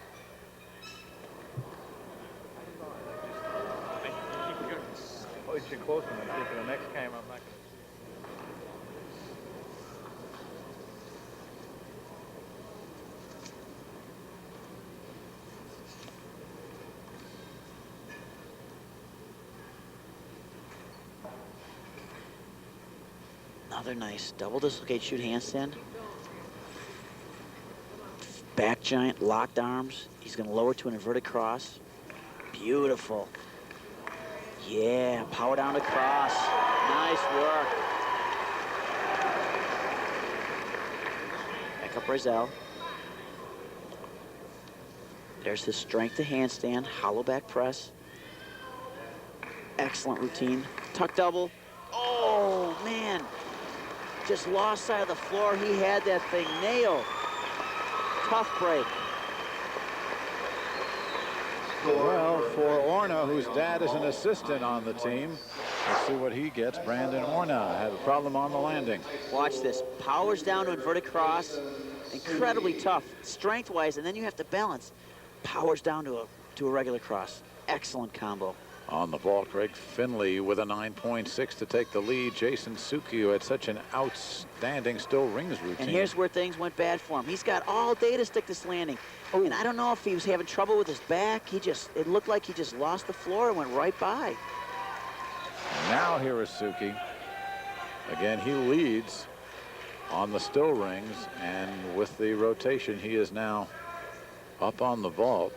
S1: You're close enough. I think the next game I'm not going to.
S2: Another nice double dislocate shoot handstand. Back giant, locked arms. He's going to lower to an inverted cross. Beautiful. Yeah, power down to cross. Nice work. Back up Rizal. There's his strength to handstand, hollow back press. Excellent routine. Tuck double. Oh, man. Just lost side of the floor. He had that thing nailed. Tough break.
S1: Well, for Orna, whose dad is an assistant on the team, let's see what he gets. Brandon Orna had a problem on the landing.
S2: Watch this. Powers down to inverted cross. Incredibly tough, strength-wise, and then you have to balance. Powers down to a regular cross. Excellent combo.
S1: On the vault, Craig Finley with a 9.6 to take the lead. Jason Sookie, who had such an outstanding still rings routine.
S2: And here's where things went bad for him. He's got all day to stick this landing. Oh. And I don't know if he was having trouble with his back. It looked like he just lost the floor and went right by.
S1: Now here is Sookie. Again, he leads on the still rings, and with the rotation, he is now up on the vault.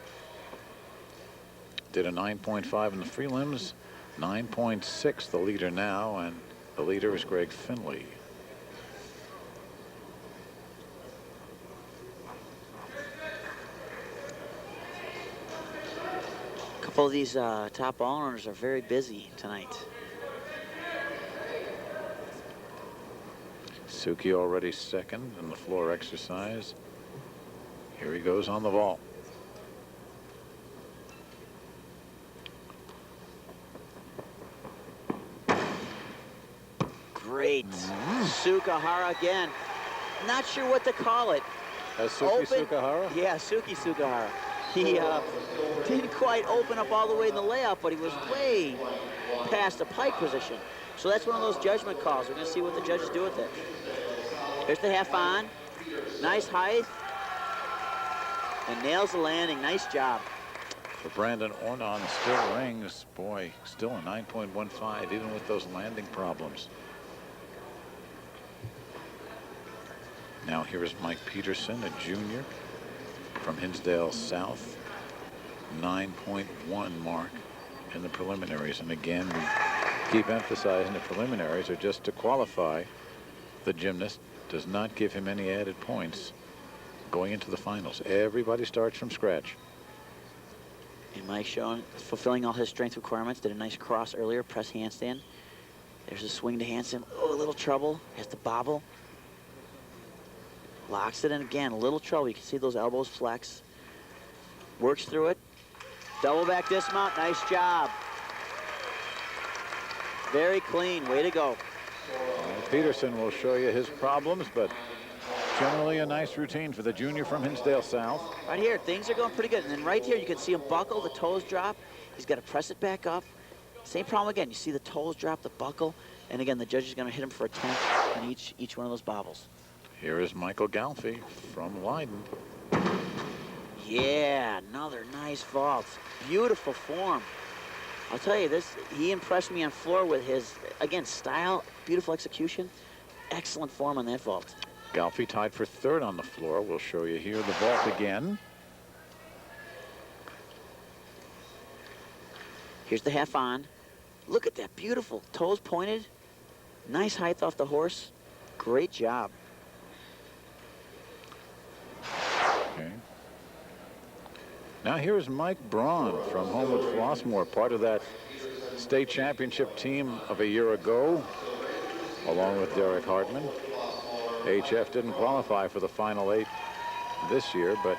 S1: Did a 9.5 in the prelims, 9.6 the leader now, and the leader is Greg Finley.
S2: couple of these top ball owners are very busy tonight.
S1: Sookie already second in the floor exercise. Here he goes on the vault.
S2: Great. Sukahara again. Not sure what to call it.
S1: Sookie Sukahara?
S2: Yeah, Sookie Sukahara. He didn't quite open up all the way in the layup, but he was way past the pike position. So that's one of those judgment calls. We're going to see what the judges do with it. Here's the half on. Nice height. And nails the landing. Nice job.
S1: For Brandon Ornon, still rings. Boy, still a 9.15, even with those landing problems. Now here is Mike Peterson, a junior from Hinsdale South. 9.1 mark in the preliminaries. And again, we keep emphasizing the preliminaries are just to qualify. The gymnast does not give him any added points going into the finals. Everybody starts from scratch.
S2: And Mike showing, fulfilling all his strength requirements. Did a nice cross earlier, press handstand. There's a swing to handstand. Oh, a little trouble. Has to bobble. Locks it in again, a little trouble. You can see those elbows flex. Works through it. Double back dismount, nice job. Very clean, way to go.
S1: Peterson will show you his problems, but generally a nice routine for the junior from Hinsdale South.
S2: Right here, things are going pretty good. And then right here, you can see him buckle, the toes drop. He's got to press it back up. Same problem again. You see the toes drop, the buckle. And again, the judge is going to hit him for a 10th on each one of those bobbles.
S1: Here is Michael Galfy from Leiden.
S2: Yeah, another nice vault. Beautiful form. I'll tell you this, he impressed me on floor with his, again, style, beautiful execution, excellent form on that vault.
S1: Galfy tied for third on the floor. We'll show you here the vault again.
S2: Here's the half on. Look at that, beautiful, toes pointed. Nice height off the horse. Great job.
S1: Okay. Now here's Mike Braun from Homewood Flossmoor, part of that state championship team of a year ago, along with Derrick Hartman. HF didn't qualify for the final 8 this year, but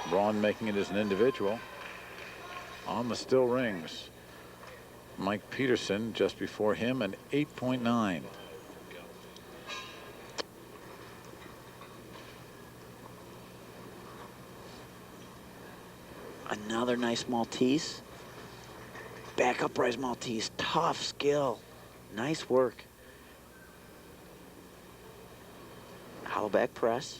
S1: Braun making it as an individual on the still rings. Mike Peterson just before him, an 8.9.
S2: Another nice Maltese. Back uprise Maltese. Tough skill. Nice work. Hollow back press.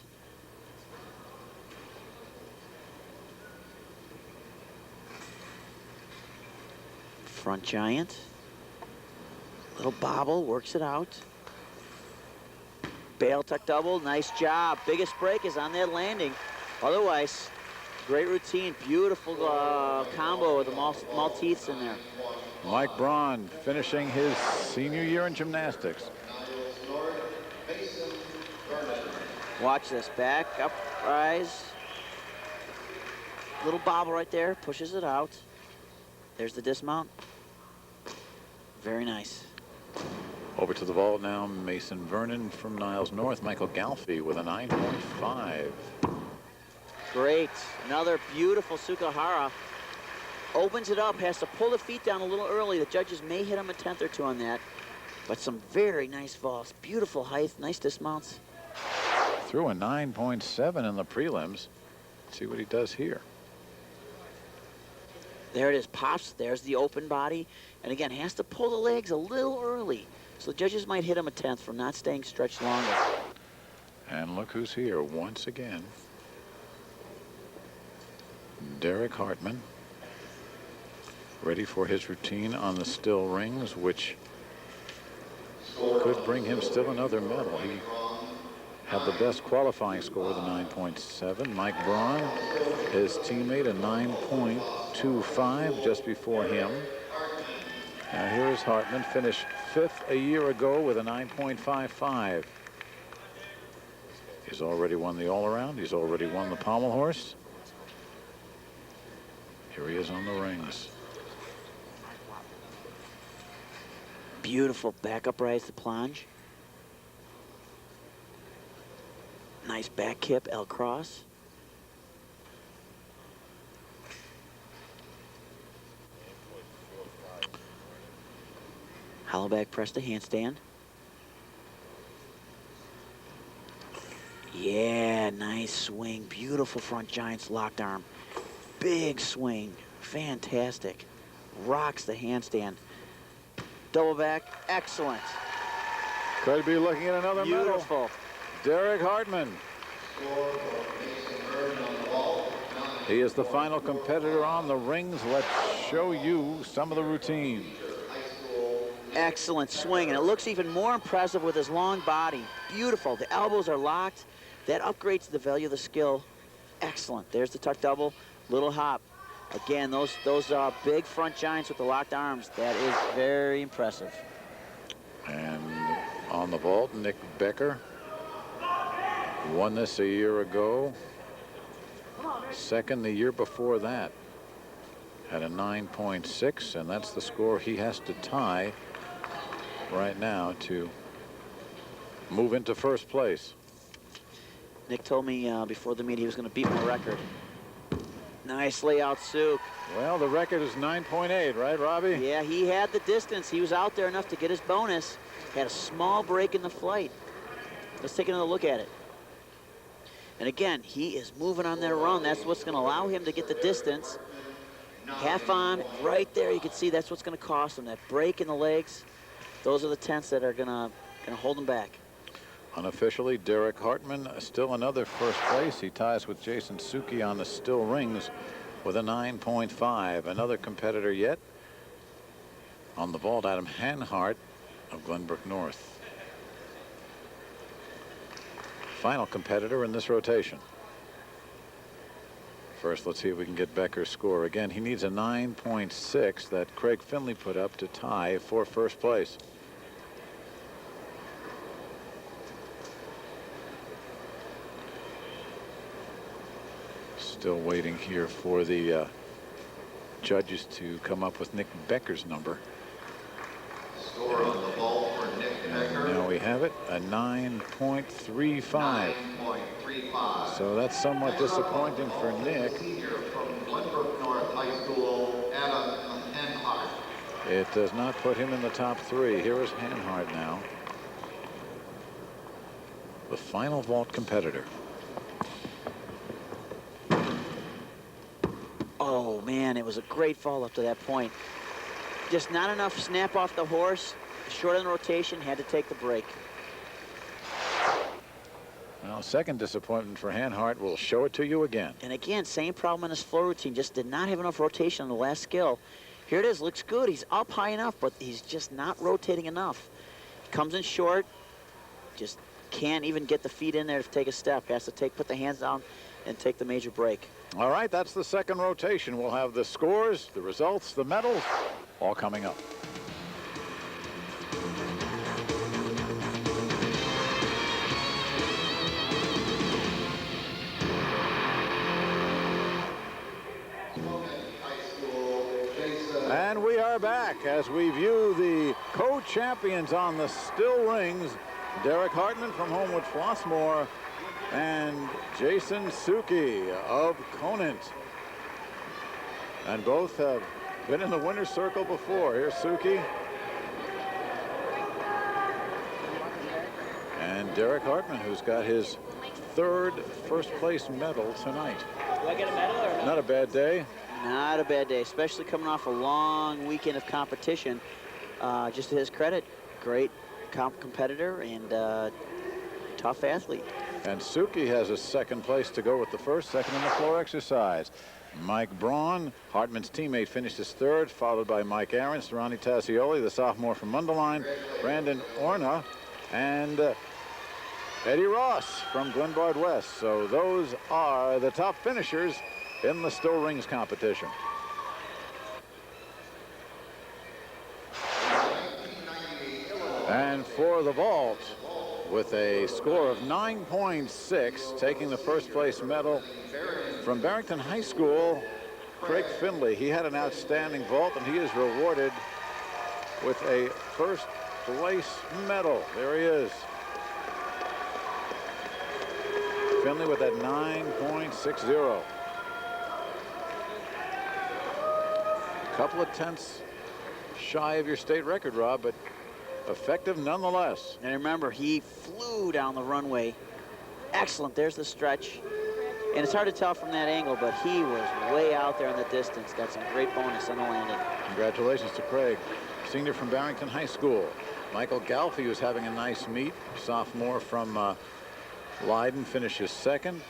S2: Front giant. Little bobble. Works it out. Bail tuck double. Nice job. Biggest break is on that landing. Otherwise, great routine, beautiful combo with the Maltese in there.
S1: Mike Braun finishing his senior year in gymnastics.
S2: Watch this, back, up, rise. Little bobble right there, pushes it out. There's the dismount. Very nice.
S1: Over to the vault now, Mason Vernon from Niles North. Michael Galfy with a 9.5.
S2: Great, another beautiful Sukahara. Opens it up, has to pull the feet down a little early. The judges may hit him a 10th or 2 on that, but some very nice vaults. Beautiful height, nice dismounts.
S1: Threw a 9.7 in the prelims. Let's see what he does here.
S2: There it is, pops, there's the open body. And again, has to pull the legs a little early. So the judges might hit him a 10th for not staying stretched longer.
S1: And look who's here once again. Derrick Hartman, ready for his routine on the still rings, which could bring him still another medal. He had the best qualifying score, the 9.7. Mike Braun, his teammate, a 9.25 just before him. Now here's Hartman, finished 5th a year ago with a 9.55. He's already won the all-around. He's already won the pommel horse. Here he is on the rings.
S2: Beautiful back upright to plunge. Nice back kip, L cross. Hollow back press to handstand. Yeah, nice swing. Beautiful front giants locked arm. Big swing. Fantastic. Rocks the handstand. Double back. Excellent.
S1: Could be looking at another medal.
S2: Beautiful.
S1: Derrick Hartman. He is the final competitor on the rings. Let's show you some of the routine.
S2: Excellent swing, and it looks even more impressive with his long body. Beautiful. The elbows are locked. That upgrades the value of the skill. Excellent. There's the tuck double. Little hop. Again, those big front giants with the locked arms. That is very impressive.
S1: And on the vault, Nick Becker won this a year ago. Second the year before that. Had a 9.6, and that's the score he has to tie right now to move into first place.
S2: Nick told me before the meet he was going to beat my record. Nice layout, Sook.
S1: Well, the record is 9.8, right, Robbie?
S2: Yeah, he had the distance. He was out there enough to get his bonus. Had a small break in the flight. Let's take another look at it. And again, he is moving on that run. That's what's going to allow him to get the distance. Half on, right there, you can see that's what's going to cost him. That break in the legs, those are the tenths that are going to hold him back.
S1: Unofficially, Derrick Hartman still another first place. He ties with Jason Sookie on the still rings with a 9.5. Another competitor yet on the vault, Adam Hanhart of Glenbrook North. Final competitor in this rotation. First, let's see if we can get Becker's score. Again, he needs a 9.6 that Craig Finley put up to tie for first place. Still waiting here for the judges to come up with Nick Becker's number.
S5: Score on the ball for Nick Becker.
S1: Now we have it, a 9.35.
S5: 9.35.
S1: So that's somewhat disappointing for Nick.
S5: Senior from Glenbrook North High School, Adam Hanhart.
S1: It does not put him in the top three. Here is Hanhart now, the final vault competitor.
S2: Oh, man, it was a great fall up to that point. Just not enough snap off the horse. Short on the rotation, had to take the break.
S1: Well, second disappointment for Hanhart. We'll show it to you again.
S2: And again, same problem in his flow routine. Just did not have enough rotation on the last skill. Here it is, looks good. He's up high enough, but he's just not rotating enough. Comes in short, just can't even get the feet in there to take a step. Has to put the hands down and take the major break.
S1: All right, that's the second rotation. We'll have the scores, the results, the medals, all coming up. And we are back as we view the co-champions on the still rings. Derrick Hartman from Homewood Flossmoor and Jason Sookie of Conant. And both have been in the winner's circle before. Here's Sookie. And Derrick Hartman, who's got his third first place medal tonight.
S2: Do I get a medal or not?
S1: Not a bad day.
S2: Not a bad day, especially coming off a long weekend of competition. Just to his credit, great competitor and tough athlete.
S1: And Sookie has a second place to go with the first, second in the floor exercise. Mike Braun, Hartman's teammate, finished his third, followed by Mike Ahrens, Ronny Tezi, the sophomore from Mundelein, Brandon Orna, and Eddie Ross from Glenbard West. So those are the top finishers in the still rings competition. And for the vault, with a score of 9.6, taking the first place medal from Barrington High School, Craig Finley. He had an outstanding vault, and he is rewarded with a first place medal. There he is. Finley with that 9.60. A couple of tenths shy of your state record, Rob, but effective nonetheless.
S2: And remember, he flew down the runway. Excellent. There's the stretch. And it's hard to tell from that angle, but he was way out there in the distance. Got some great bonus on the landing.
S1: Congratulations to Craig, senior from Barrington High School. Michael Galfy, who's having a nice meet, sophomore from Leiden, finishes second.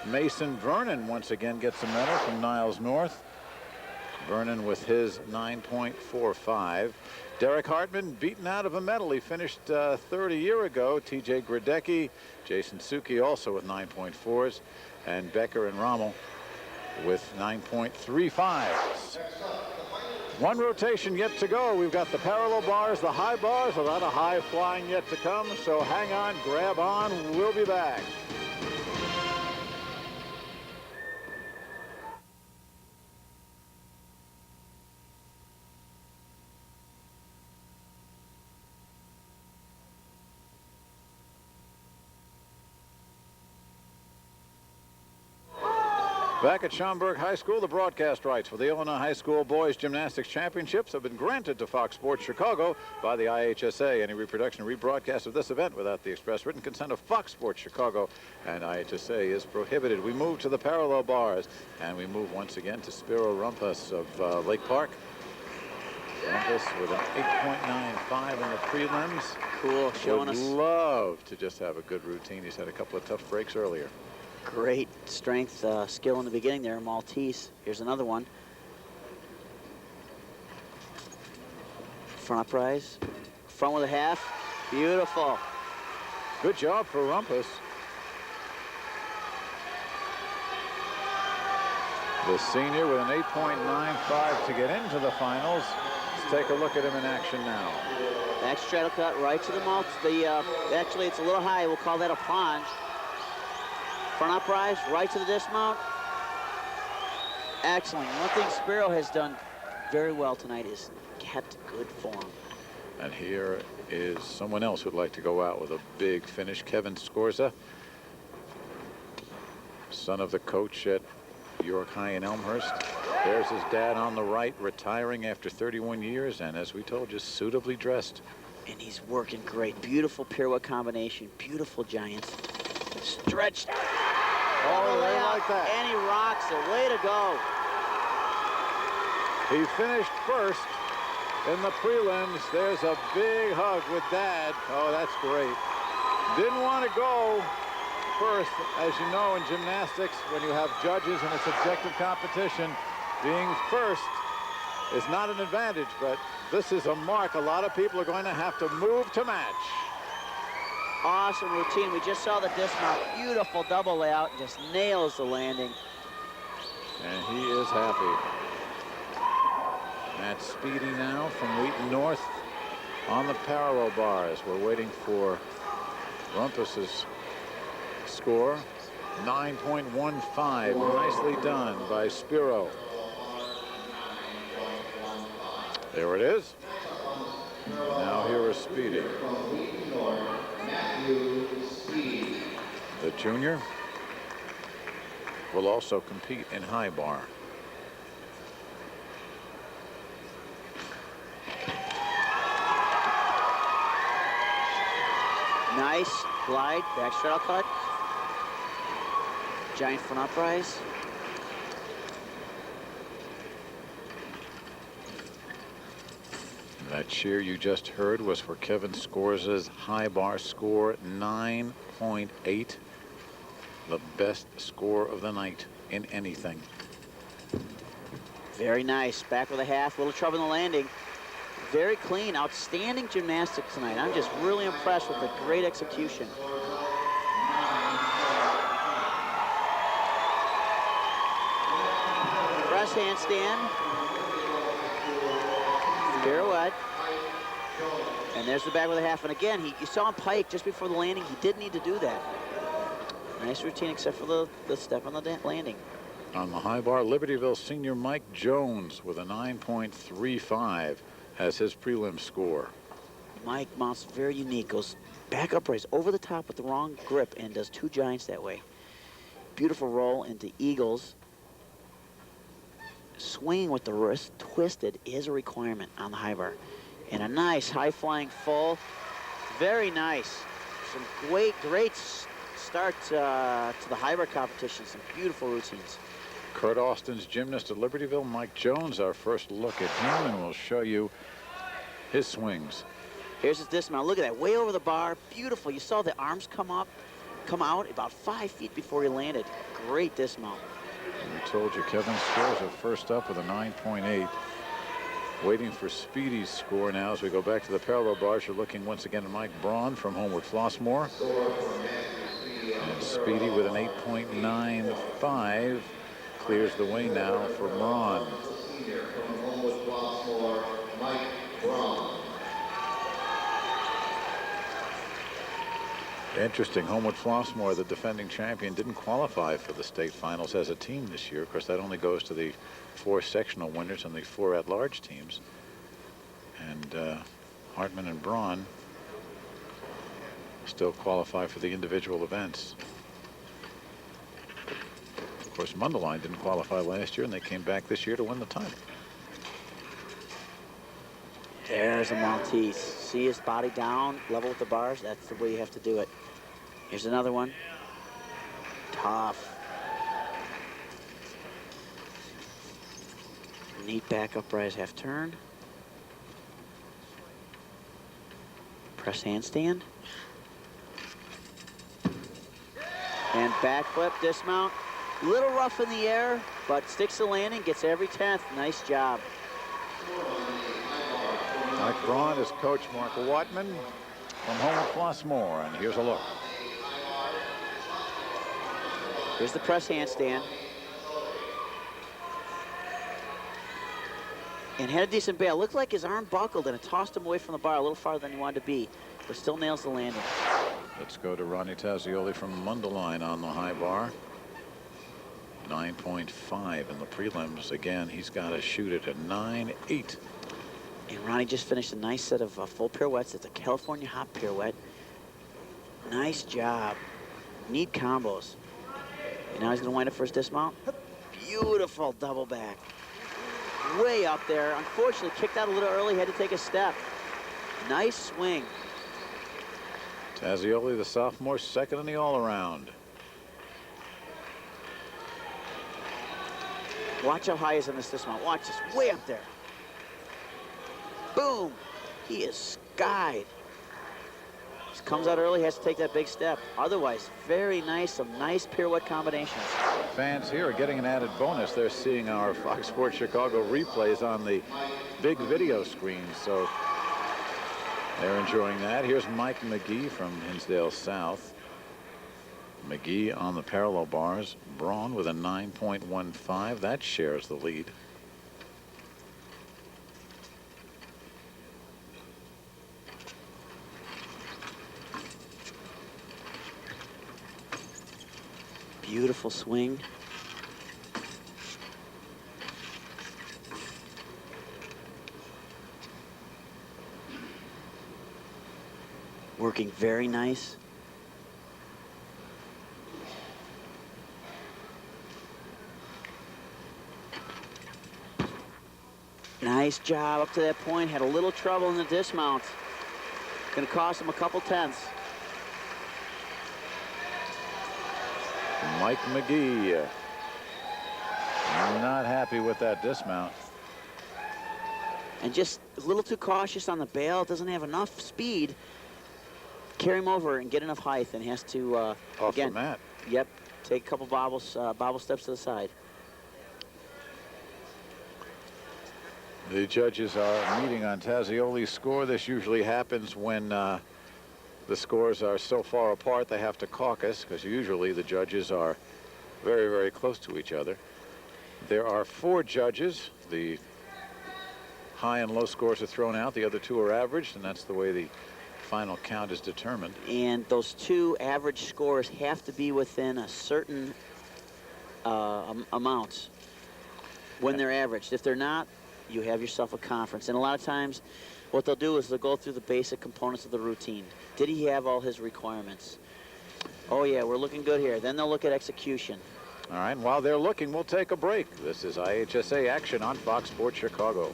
S1: Mason Vernon once again gets a medal from Niles North. Vernon with his 9.45. Derrick Hartman beaten out of a medal. He finished third a year ago. TJ Gradecki, Jason Sookie also with 9.4s, and Becker and Rimmel with 9.35s. One rotation yet to go. We've got the parallel bars, the high bars, a lot of high flying yet to come. So hang on, grab on. We'll be back. Back at Schaumburg High School, the broadcast rights for the Illinois High School Boys Gymnastics Championships have been granted to Fox Sports Chicago by the IHSA. Any reproduction or rebroadcast of this event without the express written consent of Fox Sports Chicago and IHSA is prohibited. We move to the parallel bars, and we move once again to Spiro Rumpus of Lake Park. Rumpus with an 8.95 in the prelims.
S2: Cool, showing us.
S1: Would love to just have a good routine. He's had a couple of tough breaks earlier.
S2: Great strength, skill in the beginning there, Maltese. Here's another one. Front uprise, front with a half. Beautiful.
S1: Good job for Rumpus. The senior with an 8.95 to get into the finals. Let's take a look at him in action now.
S2: Back straddle cut right to the mouth. Actually, it's a little high. We'll call that a plunge. Front uprise, right to the dismount. Excellent. One thing Spiro has done very well tonight is kept good form.
S1: And here is someone else who'd like to go out with a big finish, Kevin Scorza, son of the coach at York High in Elmhurst. There's his dad on the right, retiring after 31 years, and as we told you, suitably dressed.
S2: And he's working great. Beautiful pirouette combination. Beautiful giants. Stretched.
S1: Oh, they like that.
S2: And he rocks it. Way to go.
S1: He finished first in the prelims. There's a big hug with Dad. Oh, that's great. Didn't want to go first. As you know, in gymnastics, when you have judges and it's objective competition, being first is not an advantage, but this is a mark. A lot of people are going to have to move to match.
S2: Awesome routine. We just saw the dismount. Beautiful double layout. Just nails the landing.
S1: And he is happy. That's Speedy now from Wheaton North on the parallel bars. We're waiting for Rumpus's score. 9.15. Nicely done by Spiro. There it is. Now here is Speedy. The junior will also compete in high bar.
S2: Nice glide, back straddle cut. Giant front uprise.
S1: That cheer you just heard was for Kevin Scorza's high bar score, 9.8. The best score of the night in anything.
S2: Very nice. Back with a half. Little trouble in the landing. Very clean. Outstanding gymnastics tonight. I'm just really impressed with the great execution. Press handstand. Pirouette. And there's the back with a half. And again, you saw him pike just before the landing. He didn't need to do that. Nice routine except for the step on the landing.
S1: On the high bar, Libertyville senior Mike Jones with a 9.35. as his prelim score.
S2: Mike mounts very unique, goes back upright, over the top with the wrong grip, and does 2 giants that way. Beautiful roll into eagles. Swinging with the wrist twisted is a requirement on the high bar. And a nice high-flying full. Very nice. Some great start to the high bar competition. Some beautiful routines.
S1: Kurt Austin's gymnast at Libertyville, Mike Jones, our first look at him, and we'll show you his swings.
S2: Here's his dismount. Look at that, way over the bar. Beautiful. You saw the arms come out about 5 feet before he landed. Great dismount.
S1: We told you Kevin Scorza first up with a 9.8. Waiting for Speedy's score now as we go back to the parallel bars. You're looking once again at Mike Braun from Homeward Flossmoor. And Speedy with an 8.95 clears the way now for Braun. Interesting. Homewood Flossmoor, the defending champion, didn't qualify for the state finals as a team this year. Of course, that only goes to the 4 sectional winners and the 4 at-large teams. And Hartman and Braun still qualify for the individual events. Of course, Mundelein didn't qualify last year, and they came back this year to win the title.
S2: There's a Maltese. See his body down, level with the bars. That's the way you have to do it. Here's another one. Tough. Neat back upright half turn. Press handstand. And backflip, dismount. Little rough in the air, but sticks the landing, gets every 10th. Nice job.
S1: Mike Braun is Coach Mark Watman from Homewood Flossmoor, and here's a look.
S2: Here's the press handstand. And had a decent bail. Looked like his arm buckled and it tossed him away from the bar a little farther than he wanted to be, but still nails the landing.
S1: Let's go to Ronny Tezi from Mundelein on the high bar. 9.5 in the prelims. Again, he's got to shoot it at 9.8.
S2: And Ronny just finished a nice set of full pirouettes. It's a California hop pirouette. Nice job. Neat combos. And now he's going to wind up for his dismount. Beautiful double back. Way up there. Unfortunately, kicked out a little early. Had to take a step. Nice swing.
S1: Tazioli, the sophomore, second in the all-around.
S2: Watch how high he is on this dismount. Watch this. Way up there. Boom. He is skied. Just comes out early, has to take that big step. Otherwise, very nice. Some nice pirouette combinations.
S1: Fans here are getting an added bonus. They're seeing our Fox Sports Chicago replays on the big video screen, so they're enjoying that. Here's Mike Magee from Hinsdale South. Magee on the parallel bars. Braun with a 9.15. That shares the lead.
S2: Beautiful swing. Working very nice. Nice job up to that point. Had a little trouble in the dismount. Going to cost him a couple tenths.
S1: Mike Magee, not happy with that dismount.
S2: And just a little too cautious on the bail. Doesn't have enough speed. Carry him over and get enough height, and has to
S1: Off
S2: again,
S1: the mat.
S2: Yep, take a couple bobble steps to the side.
S1: The judges are meeting on Tazioli's score. This usually happens when the scores are so far apart they have to caucus, because usually the judges are very, very close to each other. There are 4 judges. The high and low scores are thrown out. The other 2 are averaged, and that's the way the final count is determined.
S2: And those 2 average scores have to be within a certain amount when they're averaged. If they're not, you have yourself a conference. And a lot of times, what they'll do is they'll go through the basic components of the routine. Did he have all his requirements? Oh yeah, we're looking good here. Then they'll look at execution.
S1: All right, and while they're looking, we'll take a break. This is IHSA Action on Fox Sports Chicago.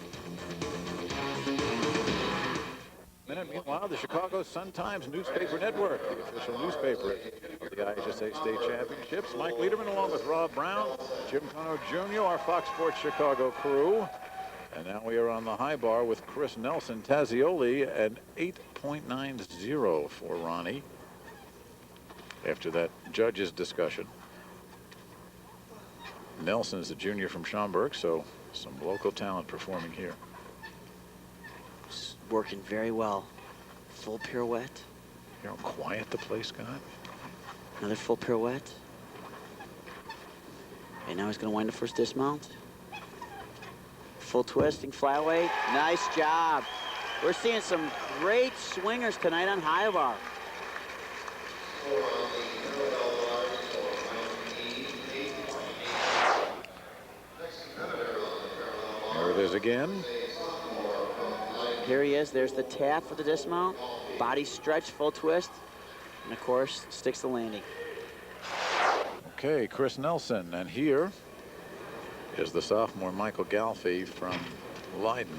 S1: Meanwhile, the Chicago Sun-Times newspaper network, the official newspaper of the IHSA State Championships. Mike Liederman along with Rob Brown, Jim Cano Jr., our Fox Sports Chicago crew. And now we are on the high bar with Chris Nelson. Tazioli an 8.90 for Ronnie after that judge's discussion. Nelson's a junior from Schaumburg, so some local talent performing here.
S2: Working very well. Full pirouette.
S1: You know how quiet the place got.
S2: Another full pirouette. And now he's going to wind the first dismount. Full twisting flyaway. Nice job. We're seeing some great swingers tonight on high bar.
S1: There it is again.
S2: Here he is. There's the tap for the dismount. Body stretch, full twist. And of course, sticks the landing.
S1: Okay, Chris Nelson. And here is the sophomore Michael Galfi from Leiden.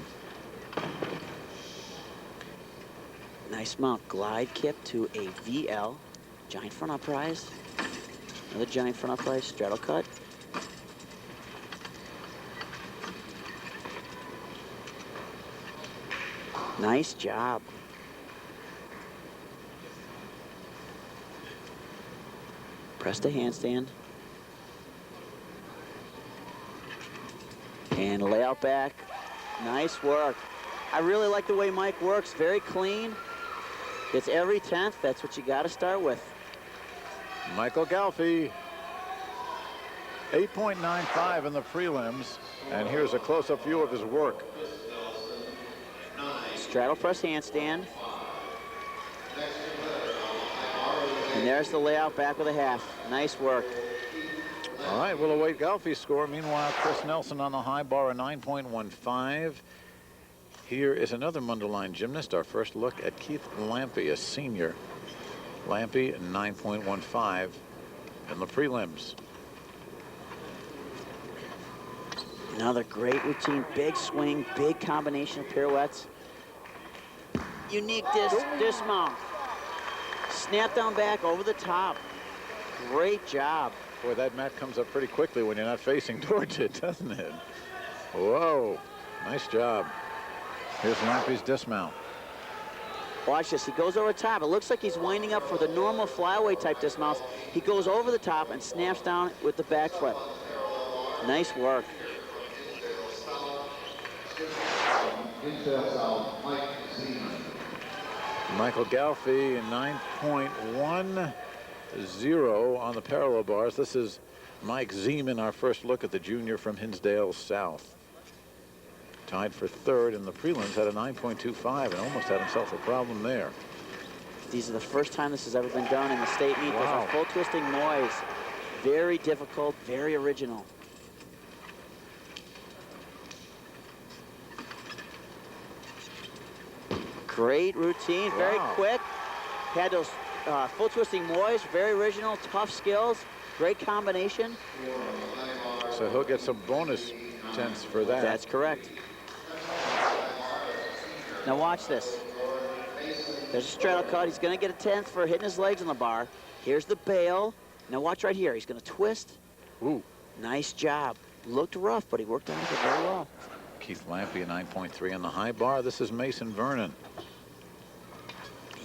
S2: Nice mount. Glide kip to a VL. Giant front uprise. Another giant front uprise. Straddle cut. Nice job. Press to handstand. And lay out back. Nice work. I really like the way Mike works. Very clean. Gets every 10th. That's what you got to start with.
S1: Michael Galfi, 8.95 in the prelims. And here's a close-up view of his work.
S2: Straddle press handstand. And there's the layout back with a half. Nice work.
S1: All right, we'll await Galfi's score. Meanwhile, Chris Nelson on the high bar, a 9.15. Here is another Mundelein gymnast. Our first look at Keith Lampe, a senior. Lampe, 9.15 in the prelims.
S2: Another great routine. Big swing, big combination of pirouettes. Unique dismount. Snap down back over the top. Great job.
S1: Boy, that mat comes up pretty quickly when you're not facing towards it, doesn't it? Whoa, nice job. Here's Lampe's dismount.
S2: Watch this, he goes over top. It looks like he's winding up for the normal flyaway type dismounts. He goes over the top and snaps down with the back flip. Nice work.
S1: Michael Galfi, 9.10 on the parallel bars. This is Mike Zeman, our first look at the junior from Hinsdale South. Tied for third in the prelims, had a 9.25 and almost had himself a problem there.
S2: These are the first time this has ever been done in the state meet.
S1: Wow.
S2: There's a full twisting noise. Very difficult, very original. Great routine, very quick. Had those full twisting noise, very original, tough skills, great combination.
S1: So he'll get some bonus tenths for that.
S2: That's correct. Now watch this. There's a straddle cut. He's going to get a 10th for hitting his legs on the bar. Here's the bail. Now watch right here. He's going to twist.
S1: Ooh.
S2: Nice job. Looked rough, but he worked on it very well.
S1: Keith Lampe, a 9.3 on the high bar. This is Mason Vernon.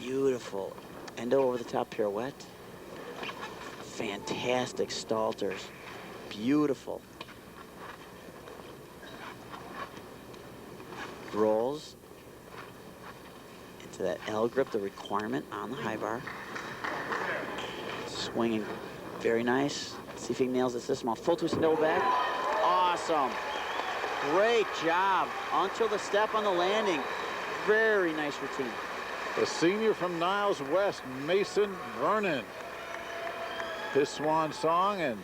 S2: Beautiful. Endo over the top pirouette. Fantastic stalters. Beautiful. Rolls into that L grip, the requirement on the high bar. Swinging very nice. Let's see if he nails this small. Full twist and double back. Awesome. Great job until the step on the landing. Very nice routine.
S1: The senior from Niles West, Mason Vernon. His swan song, and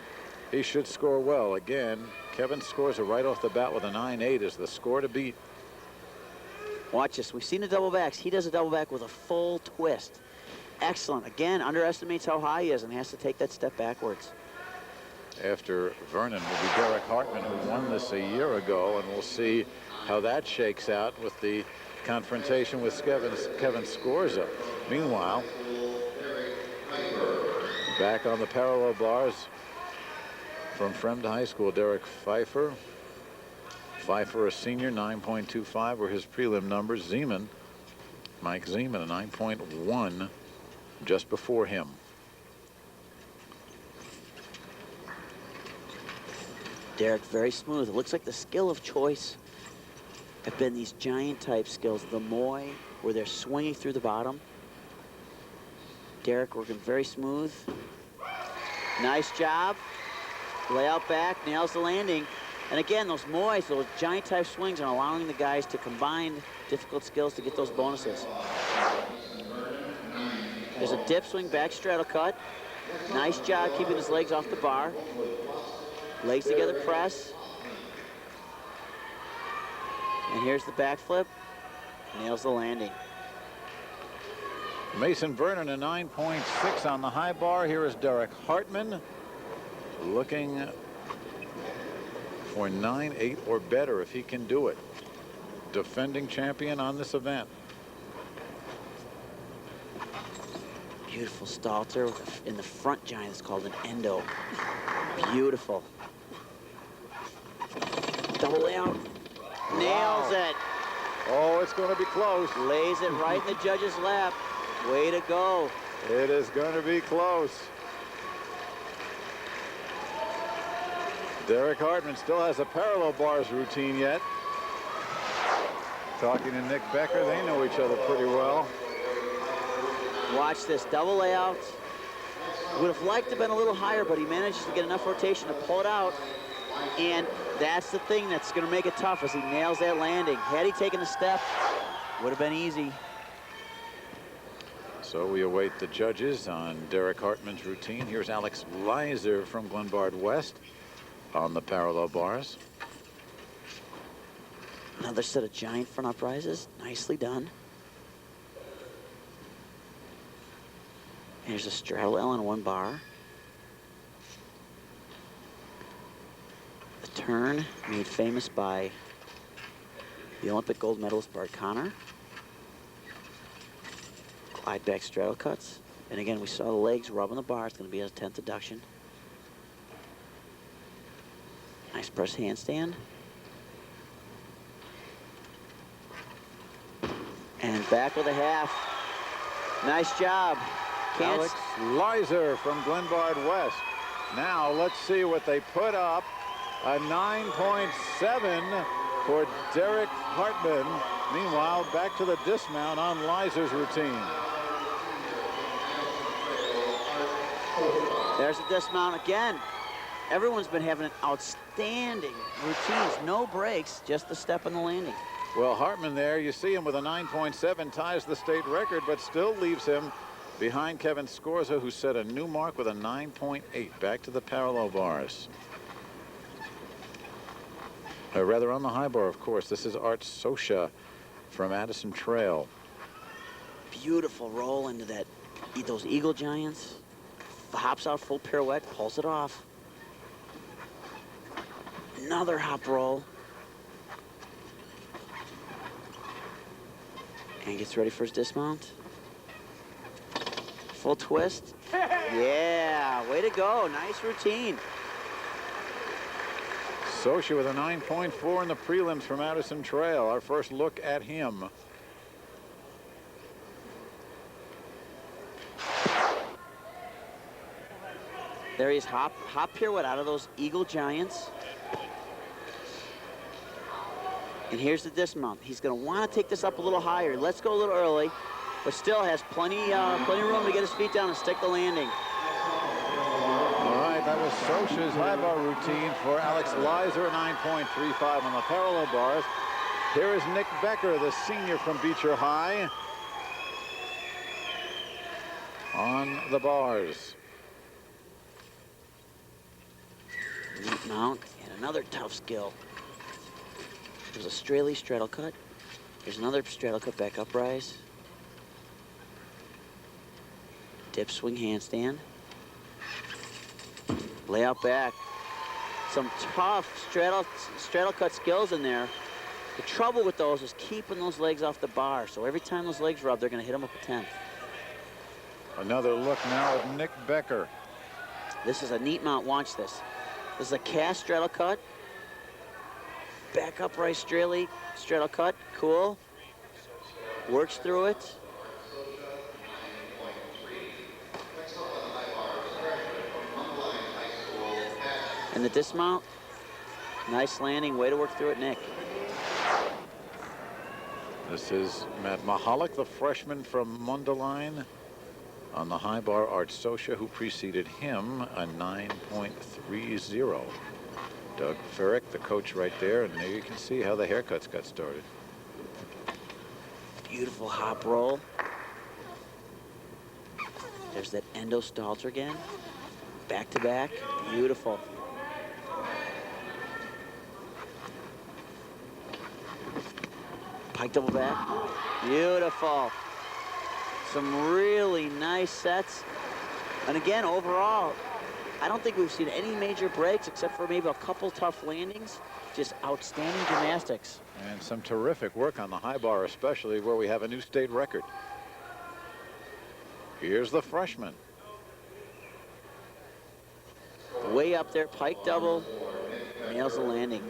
S1: he should score well. Again, Kevin Scorza right off the bat with a 9.8 is the score to beat.
S2: Watch this. We've seen the double backs. He does a double back with a full twist. Excellent. Again, underestimates how high he is and has to take that step backwards.
S1: After Vernon will be Derrick Hartman, who won this a year ago, and we'll see how that shakes out with the confrontation with Kevin Scorza. Meanwhile, back on the parallel bars from Fremd High School, Derrick Pfeiffer. Pfeiffer, a senior, 9.25 were his prelim numbers. Mike Zeman, a 9.1 just before him.
S2: Derrick very smooth. It looks like the skill of choice have been these giant type skills. The Moy, where they're swinging through the bottom. Derrick working very smooth. Nice job. Layout back, nails the landing. And again, those Moys, those giant type swings are allowing the guys to combine difficult skills to get those bonuses. There's a dip swing back straddle cut. Nice job keeping his legs off the bar. Legs together press. And here's the backflip. Nails the landing.
S1: Mason Vernon, a 9.6 on the high bar. Here is Derrick Hartman looking for 9.8 or better if he can do it. Defending champion on this event.
S2: Beautiful stalter in the front giant. It's called an endo. Beautiful. Double layout. Nails it.
S1: Oh, it's going to be close.
S2: Lays it right in the judge's lap. Way to go.
S1: It is going to be close. Derrick Hartman still has a parallel bars routine yet. Talking to Nick Becker, they know each other pretty well.
S2: Watch this double layout. Would have liked to have been a little higher, but he manages to get enough rotation to pull it out. And that's the thing that's going to make it tough, as he nails that landing. Had he taken a step, would have been easy.
S1: So we await the judges on Derrick Hartman's routine. Here's Alex Weiser from Glenbard West on the parallel bars.
S2: Another set of giant front uprises. Nicely done. Here's a straddle L on one bar. The turn made famous by the Olympic gold medalist Bart Connor. Glide back straddle cuts. And again, we saw the legs rubbing the bar. It's going to be a 10th deduction. Nice press handstand. And back with a half. Nice job.
S1: Alex Weiser from Glenbard West. Now let's see what they put up. A 9.7 for Derrick Hartman. Meanwhile, back to the dismount on Weiser's routine.
S2: There's the dismount again. Everyone's been having an outstanding routines. No breaks, just the step on the landing.
S1: Well, Hartman there, you see him with a 9.7, ties the state record, but still leaves him behind Kevin Scorza, who set a new mark with a 9.8. Back to the parallel bars. Rather on the high bar, of course. This is Art Sosha from Addison Trail.
S2: Beautiful roll into those eagle giants. Hops out full pirouette, pulls it off. Another hop roll. And gets ready for his dismount. Full twist. Yeah, way to go. Nice routine.
S1: Sosha with a 9.4 in the prelims from Addison Trail. Our first look at him.
S2: There he is, hop pirouette out of those eagle giants. And here's the dismount. He's going to want to take this up a little higher. Let's go a little early, but still has plenty room to get his feet down and stick the landing.
S1: All right, that was Sosha's high bar routine for Alex Weiser, 9.35 on the parallel bars. Here is Nick Becker, the senior from Beecher High, on the bars.
S2: Neat mount and another tough skill. There's a straddle cut. Here's another straddle cut back up rise. Dip swing handstand. Layout back. Some tough straddle cut skills in there. The trouble with those is keeping those legs off the bar. So every time those legs rub, they're going to hit them up a 10th.
S1: Another look now at Nick Becker.
S2: This is a neat mount. Watch this. This is a cast straddle cut. Back upright straddle cut. Cool. Works through it. And the dismount. Nice landing. Way to work through it, Nick.
S1: This is Matt Mahalik, the freshman from Mundelein. On the high bar, Art Sosha, who preceded him, a 9.30. Doug Ferrick, the coach right there, and there you can see how the haircuts got started.
S2: Beautiful hop roll. There's that endo stalter again. Back to back. Beautiful. Pike double back. Beautiful. Some really nice sets. And again, overall, I don't think we've seen any major breaks except for maybe a couple tough landings. Just outstanding gymnastics.
S1: And some terrific work on the high bar, especially where we have a new state record. Here's the freshman.
S2: Way up there, pike double. Nails the landing.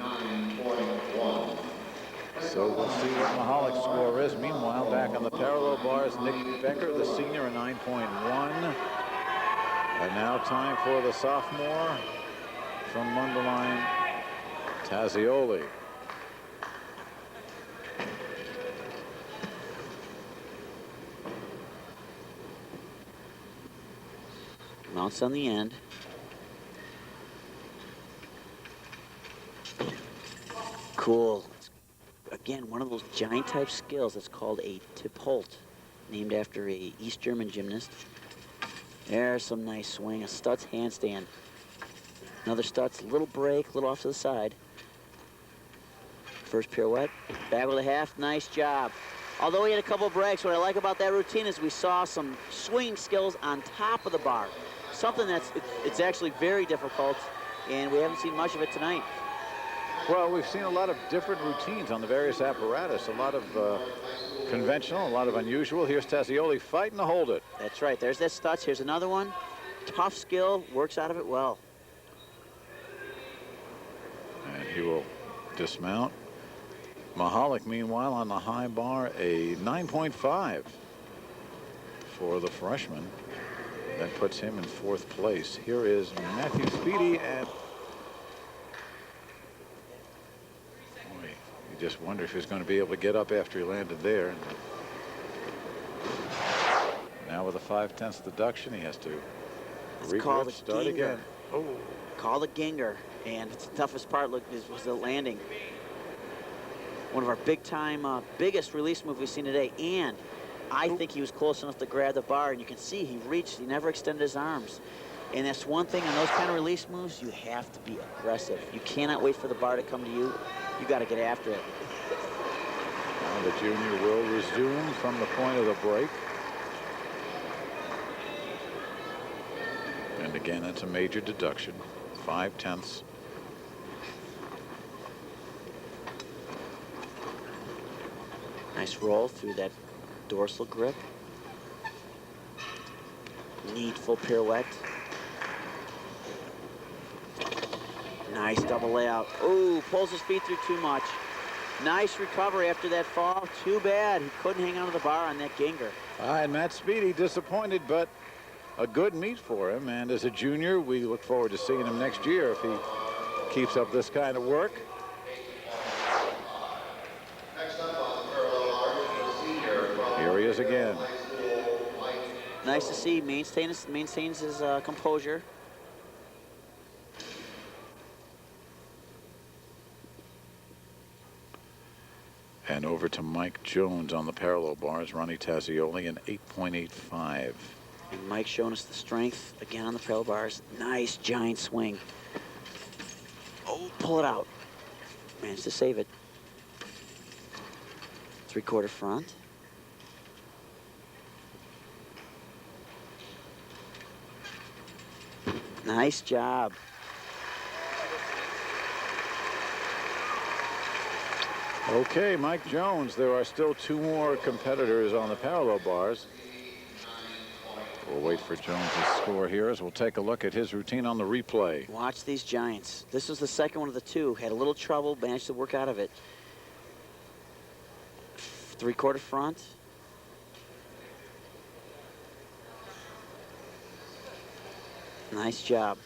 S1: So we'll see what Mahalik's score is. Meanwhile, back on the parallel bars, Nick Becker, the senior, a 9.1. And now time for the sophomore from Mundelein, Tazioli.
S2: Mounts on the end. Cool. Again, one of those giant type skills that's called a Tippolt, named after a East German gymnast. There's some nice swing, a Stutz handstand. Another Stutz, little break, little off to the side. First pirouette, back with a half, nice job. Although he had a couple breaks, what I like about that routine is we saw some swinging skills on top of the bar. Something that's, it's actually very difficult, and we haven't seen much of it tonight.
S1: Well, we've seen a lot of different routines on the various apparatus, a lot of conventional, a lot of unusual. Here's Tazioli fighting to hold it.
S2: That's right, there's that Stutz, here's another one. Tough skill, works out of it well.
S1: And he will dismount. Mahalik, meanwhile, on the high bar, a 9.5 for the freshman. That puts him in 4th place. Here is Matthew Speedy, and boy, you just wonder if he's going to be able to get up after he landed there. Now with a 5/10 deduction, he has to regroup, start again.
S2: Oh, call the Ginger, and the toughest part was the landing. One of our biggest release moves we've seen today, and I think he was close enough to grab the bar, and you can see he reached, he never extended his arms. And that's one thing on those kind of release moves, you have to be aggressive. You cannot wait for the bar to come to you. You got to get after it.
S1: Now the junior will resume from the point of the break. And again, it's a major deduction, 5/10.
S2: Nice roll through that dorsal grip. Neat full pirouette. Nice double layout. Ooh, pulls his feet through too much. Nice recovery after that fall. Too bad he couldn't hang onto the bar on that Ginger.
S1: And Matt Speedy disappointed, but a good meet for him. And as a junior, we look forward to seeing him next year if he keeps up this kind of work. Here he is again.
S2: Nice to see. Maintains his composure.
S1: And over to Mike Jones on the parallel bars. Ronny Tezi, an 8.85.
S2: And Mike showing us the strength again on the parallel bars. Nice giant swing. Oh, pull it out. Managed to save it. 3/4 front. Nice job.
S1: Okay, Mike Jones. There are still 2 more competitors on the parallel bars. We'll wait for Jones' score here as we'll take a look at his routine on the replay.
S2: Watch these giants. This was the second one of the 2. Had a little trouble, managed to work out of it. 3/4 front. Nice job.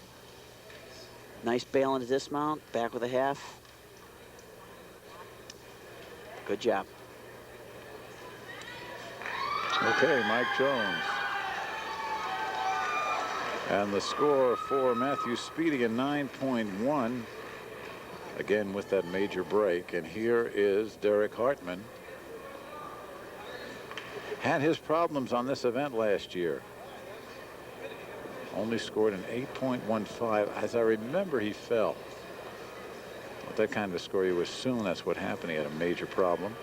S2: Nice bail into dismount. Back with a half. Good job.
S1: Okay, Mike Jones. And the score for Matthew Speedy, a 9.1. Again with that major break. And here is Derrick Hartman. Had his problems on this event last year. Only scored an 8.15. As I remember, he fell. With that kind of score, you assume that's what happened. He had a major problem.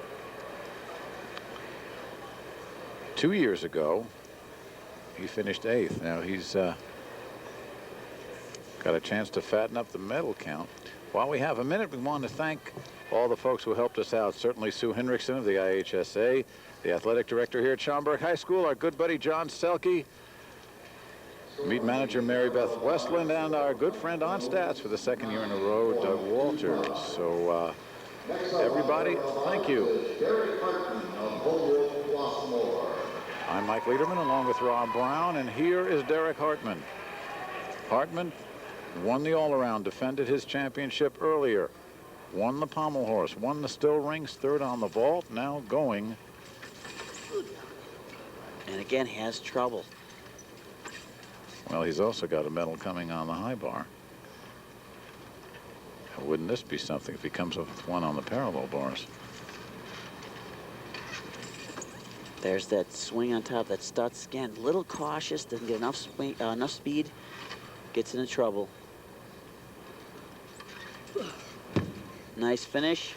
S1: 2 years ago, he finished 8th. Now he's got a chance to fatten up the medal count. While we have a minute, we want to thank all the folks who helped us out. Certainly Sue Hinrichsen of the IHSA, the athletic director here at Schaumburg High School, our good buddy John Selke, meet manager Mary Beth Westland, and our good friend on stats for the 2nd year in a row, Doug Walters. So everybody, thank you. I'm Mike Lederman along with Rob Brown, and here is Derrick Hartman. Hartman won the all-around, defended his championship earlier, won the pommel horse, won the still rings, 3rd on the vault, now going.
S2: And again, has trouble.
S1: Well, he's also got a medal coming on the high bar. Wouldn't this be something if he comes up with 1 on the parallel bars?
S2: There's that swing on top, that Stutz. Again, a little cautious, doesn't get enough swing, enough speed, gets into trouble. Nice finish.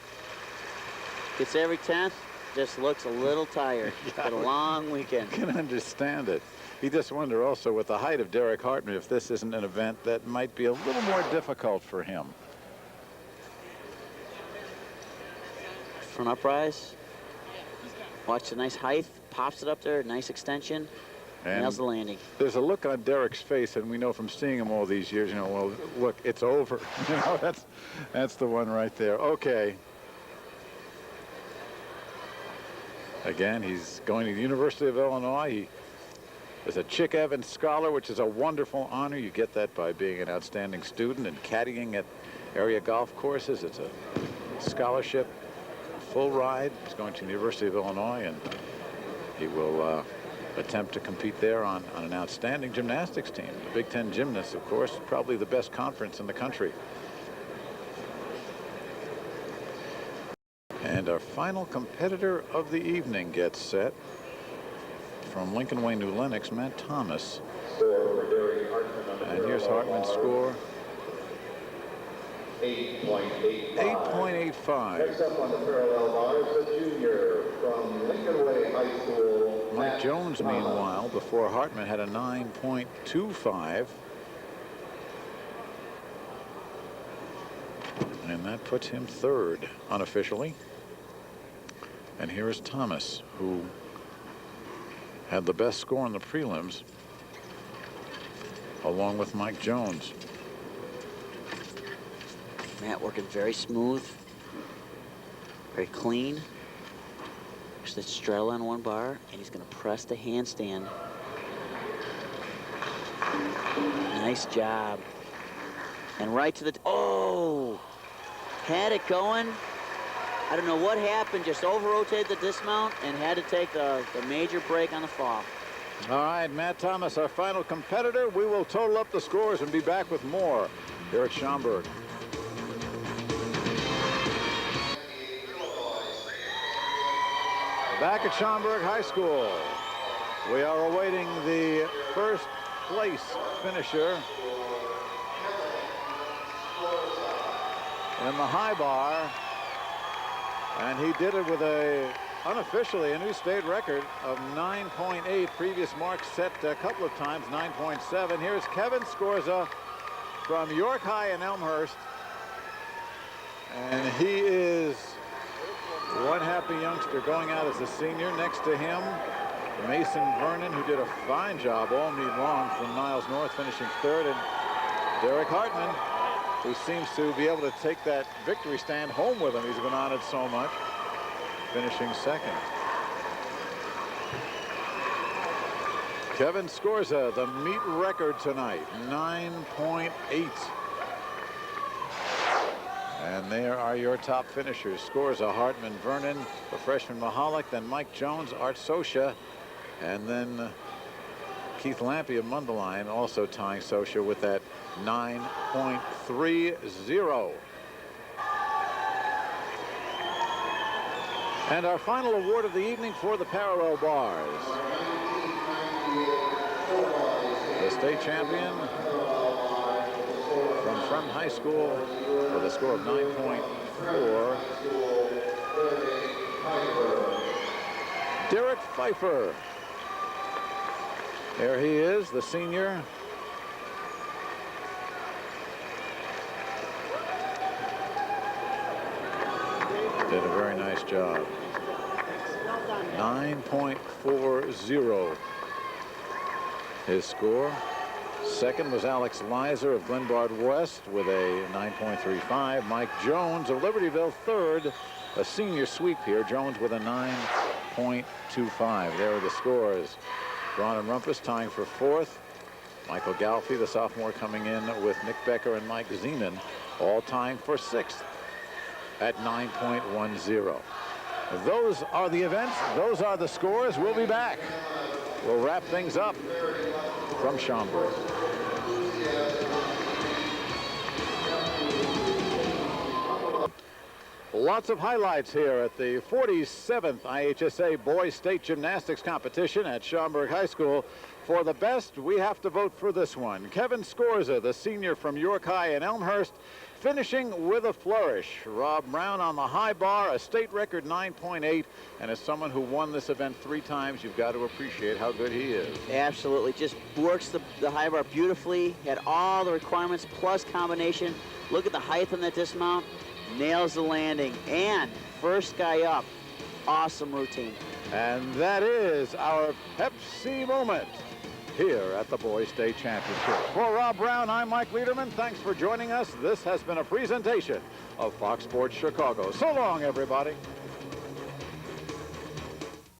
S2: Gets every 10th, just looks a little tired.
S1: Yeah,
S2: Had a long weekend.
S1: I can understand it. You just wonder also with the height of Derrick Hartman if this isn't an event that might be a little more difficult for him.
S2: Front uprise. Watch the nice height, pops it up there, nice extension, nails the landing.
S1: There's a look on Derrick's face, and we know from seeing him all these years, you know, well, look, it's over. You know, that's the one right there. Okay. Again, he's going to the University of Illinois. He is a Chick Evans Scholar, which is a wonderful honor. You get that by being an outstanding student and caddying at area golf courses. It's a scholarship, full ride. He's going to the University of Illinois, and he will attempt to compete there on an outstanding gymnastics team. The Big Ten Gymnasts, of course, probably the best conference in the country. And our final competitor of the evening gets set from Lincoln Way, New Lenox, Matt Thomas. And here's Hartman's score. 8.85.
S5: Next up on the parallel bars, the junior from Lincoln Way High School.
S1: Mike Jones, meanwhile, before Hartman, had a 9.25. And that puts him 3rd unofficially. And here is Thomas, who had the best score in the prelims, along with Mike Jones.
S2: Matt working very smooth, very clean. There's that straddle on 1 bar, and he's going to press the handstand. Nice job. And right to the, oh! Had it going. I don't know what happened, just over-rotated the dismount and had to take the major break on the fall.
S1: All right, Matt Thomas, our final competitor. We will total up the scores and be back with more here at Schaumburg. Back at Schaumburg High School, we are awaiting the first place finisher. in the high bar. And he did it with unofficially a new state record of 9.8. Previous mark set a couple of times, 9.7. Here's Kevin Scorza from York High in Elmhurst. And he is one happy youngster going out as a senior. Next to him, Mason Vernon, who did a fine job all meet long from Niles North, finishing third, and Derrick Hartman, who seems to be able to take that victory stand home with him. He's been on it so much, finishing second. Kevin Scorza, the meet record tonight, 9.8. And there are your top finishers. Scorza, Hartman, Vernon, the freshman Mahalik, then Mike Jones, Art Sosha, and then Keith Lampy of Mundelein also tying Sosha with that 9.30. And our final award of the evening for the parallel bars. The state champion from Fremd High School with a score of 9.4. Derrick Pfeiffer. There he is, the senior. Did a very nice job. 9.40 his score. Second was Alex Weiser of Glenbard West with a 9.35. Mike Jones of Libertyville third, a senior sweep here. Jones with a 9.25. There are the scores. Braun and Rumpus tying for fourth. Michael Galfy, the sophomore, coming in with Nick Becker and Mike Zeman, all tying for sixth at 9.10. Those are the events. Those are the scores. We'll be back. We'll wrap things up from Schaumburg. Lots of highlights here at the 47th IHSA Boys State Gymnastics Competition at Schaumburg High School. For the best, we have to vote for this one. Kevin Scorza, the senior from York High in Elmhurst, finishing with a flourish. Rob Brown on the high bar, a state record 9.8. And as someone who won this event 3 times, you've got to appreciate how good he is.
S2: Absolutely. Just works the high bar beautifully. Had all the requirements plus combination. Look at the height on that dismount. Nails the landing. And first guy up. Awesome routine.
S1: And that is our Pepsi moment here at the Boys State Championship. For Rob Brown, I'm Mike Lederman. Thanks for joining us. This has been a presentation of Fox Sports Chicago. So long, everybody.